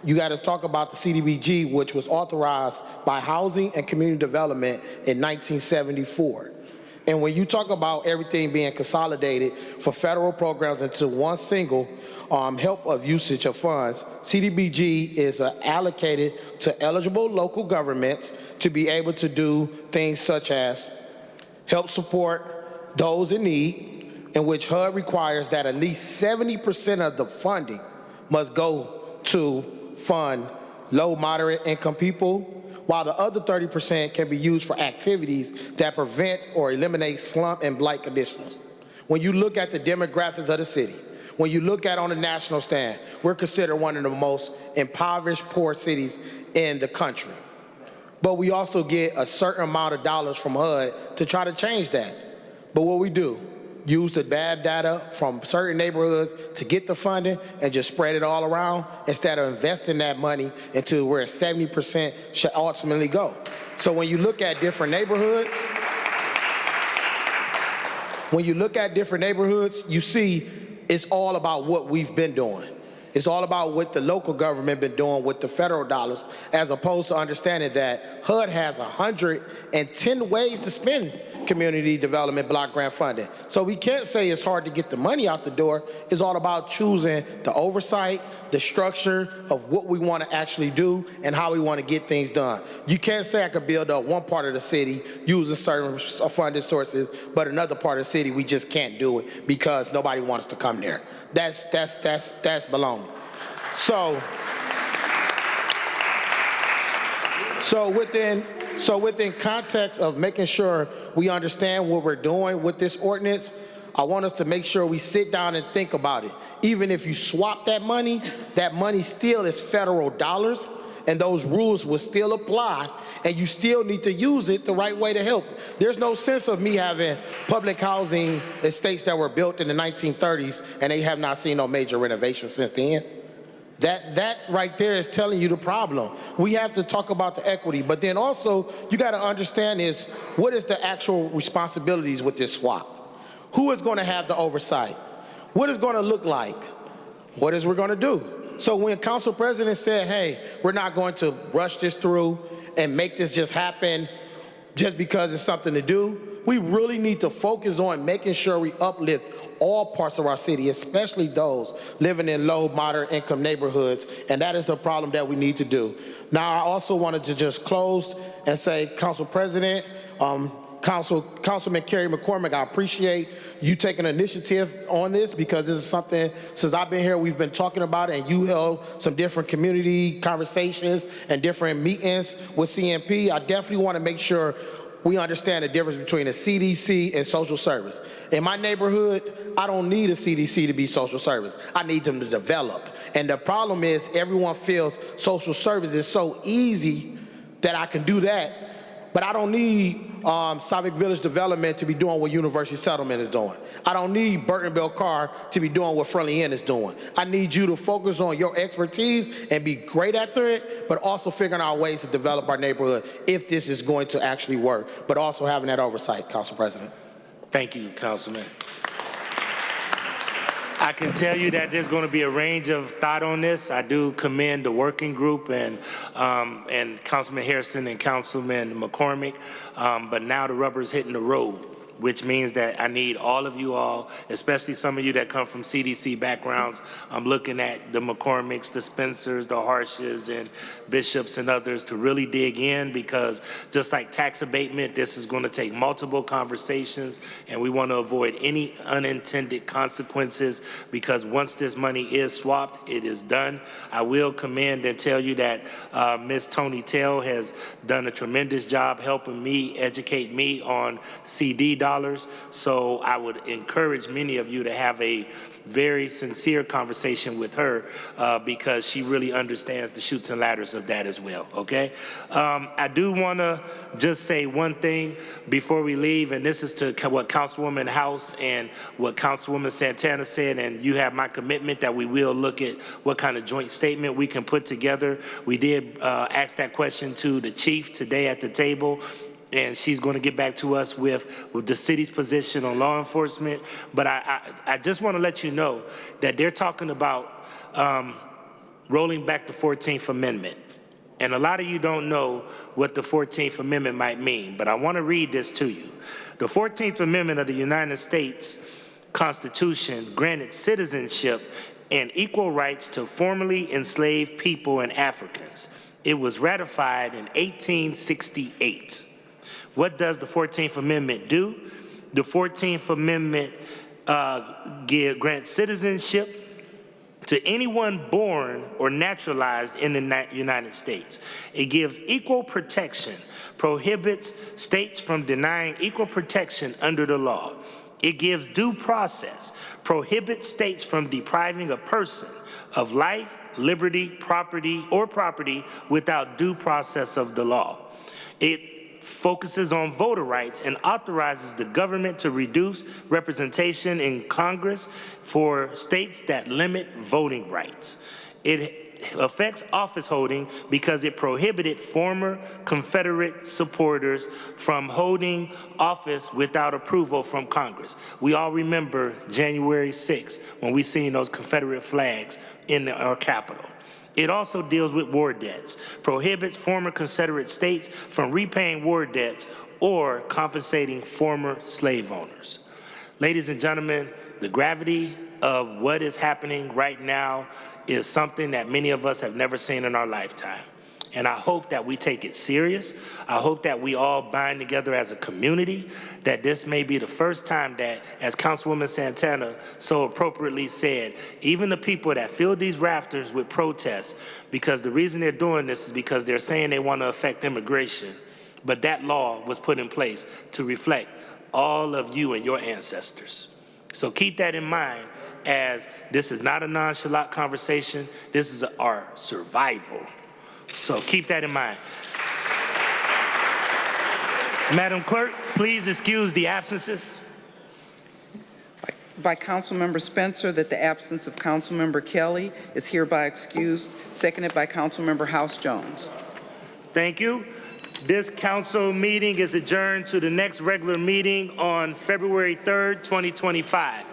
you got to talk about the CDBG, which was authorized by Housing and Community Development in 1974. And when you talk about everything being consolidated for federal programs into one single help of usage of funds, CDBG is allocated to eligible local governments to be able to do things such as help support those in need, in which HUD requires that at least 70% of the funding must go to fund low, moderate income people, while the other 30% can be used for activities that prevent or eliminate slump and blight conditions. When you look at the demographics of the city, when you look at on a national stand, we're considered one of the most impoverished, poor cities in the country. But we also get a certain amount of dollars from HUD to try to change that. But what we do, use the bad data from certain neighborhoods to get the funding and just spread it all around instead of investing that money into where 70% should ultimately go. So when you look at different neighborhoods, you see it's all about what we've been doing. It's all about what the local government been doing with the federal dollars, as opposed to understanding that HUD has 110 ways to spend community development block grant funding. So we can't say it's hard to get the money out the door. It's all about choosing the oversight, the structure of what we want to actually do and how we want to get things done. You can't say I could build up one part of the city using certain funding sources, but another part of the city we just can't do it because nobody wants to come there. That's baloney. So within context of making sure we understand what we're doing with this ordinance, I want us to make sure we sit down and think about it. Even if you swap that money still is federal dollars, and those rules will still apply, and you still need to use it the right way to help. There's no sense of me having public housing estates that were built in the 1930s, and they have not seen no major renovations since then. That right there is telling you the problem. We have to talk about the equity, but then also you got to understand is what is the actual responsibilities with this swap? Who is going to have the oversight? What is going to look like? What is we going to do? So when Council President said, hey, we're not going to rush this through and make this just happen just because it's something to do, we really need to focus on making sure we uplift all parts of our city, especially those living in low, moderate income neighborhoods, and that is a problem that we need to do. Now, I also wanted to just close and say, Council President, Councilman Kerry McCormick, I appreciate you taking initiative on this because this is something, since I've been here, we've been talking about it, and you held some different community conversations and different meetings with CMP. I definitely want to make sure we understand the difference between a CDC and social service. In my neighborhood, I don't need a CDC to be social service. I need them to develop. And the problem is everyone feels social service is so easy that I can do that, but I don't need Savick Village Development to be doing what University Settlement is doing. I don't need Burton Bell Carr to be doing what Friendly Inn is doing. I need you to focus on your expertise and be great at it, but also figuring out ways to develop our neighborhood if this is going to actually work, but also having that oversight, Council President. Thank you, Councilman. I can tell you that there's going to be a range of thought on this. I do commend the working group and Councilman Harrison and Councilman McCormick, but now the rubber's hitting the road, which means that I need all of you all, especially some of you that come from CDC backgrounds. I'm looking at the McCormicks, the Spencers, the Harshes, and Bishops and others to really dig in, because just like tax abatement, this is going to take multiple conversations, and we want to avoid any unintended consequences, because once this money is swapped, it is done. I will commend and tell you that Ms. Tony Tell has done a tremendous job helping me, educate me on CD dollars. So I would encourage many of you to have a very sincere conversation with her because she really understands the chutes and ladders of that as well, okay? I do want to just say one thing before we leave, and this is to what Councilwoman House and what Councilwoman Santana said, and you have my commitment that we will look at what kind of joint statement we can put together. We did ask that question to the chief today at the table, and she's going to get back to us with the city's position on law enforcement. But I just want to let you know that they're talking about rolling back the 14th Amendment. And a lot of you don't know what the 14th Amendment might mean, but I want to read this to you. The 14th Amendment of the United States Constitution granted citizenship and equal rights to formerly enslaved people and Africans. It was ratified in 1868. What does the 14th Amendment do? The 14th Amendment grants citizenship to anyone born or naturalized in the United States. It gives equal protection, prohibits states from denying equal protection under the law. It gives due process, prohibits states from depriving a person of life, liberty, property without due process of the law. It focuses on voter rights and authorizes the government to reduce representation in Congress for states that limit voting rights. It affects office holding because it prohibited former Confederate supporters from holding office without approval from Congress. We all remember January 6th when we seen those Confederate flags in our Capitol. It also deals with war debts, prohibits former Confederate states from repaying war debts or compensating former slave owners. Ladies and gentlemen, the gravity of what is happening right now is something that many of us have never seen in our lifetime. And I hope that we take it serious. I hope that we all bind together as a community, that this may be the first time that, as Councilwoman Santana so appropriately said, even the people that fill these rafters with protests, because the reason they're doing this is because they're saying they want to affect immigration, but that law was put in place to reflect all of you and your ancestors. So keep that in mind, as this is not a nonchalant conversation. This is our survival. So keep that in mind. Madam Clerk, please excuse the absences. By Councilmember Spencer, that the absence of Councilmember Kelly is hereby excused, seconded by Councilmember House Jones. Thank you. This council meeting is adjourned to the next regular meeting on February 3rd, 2025.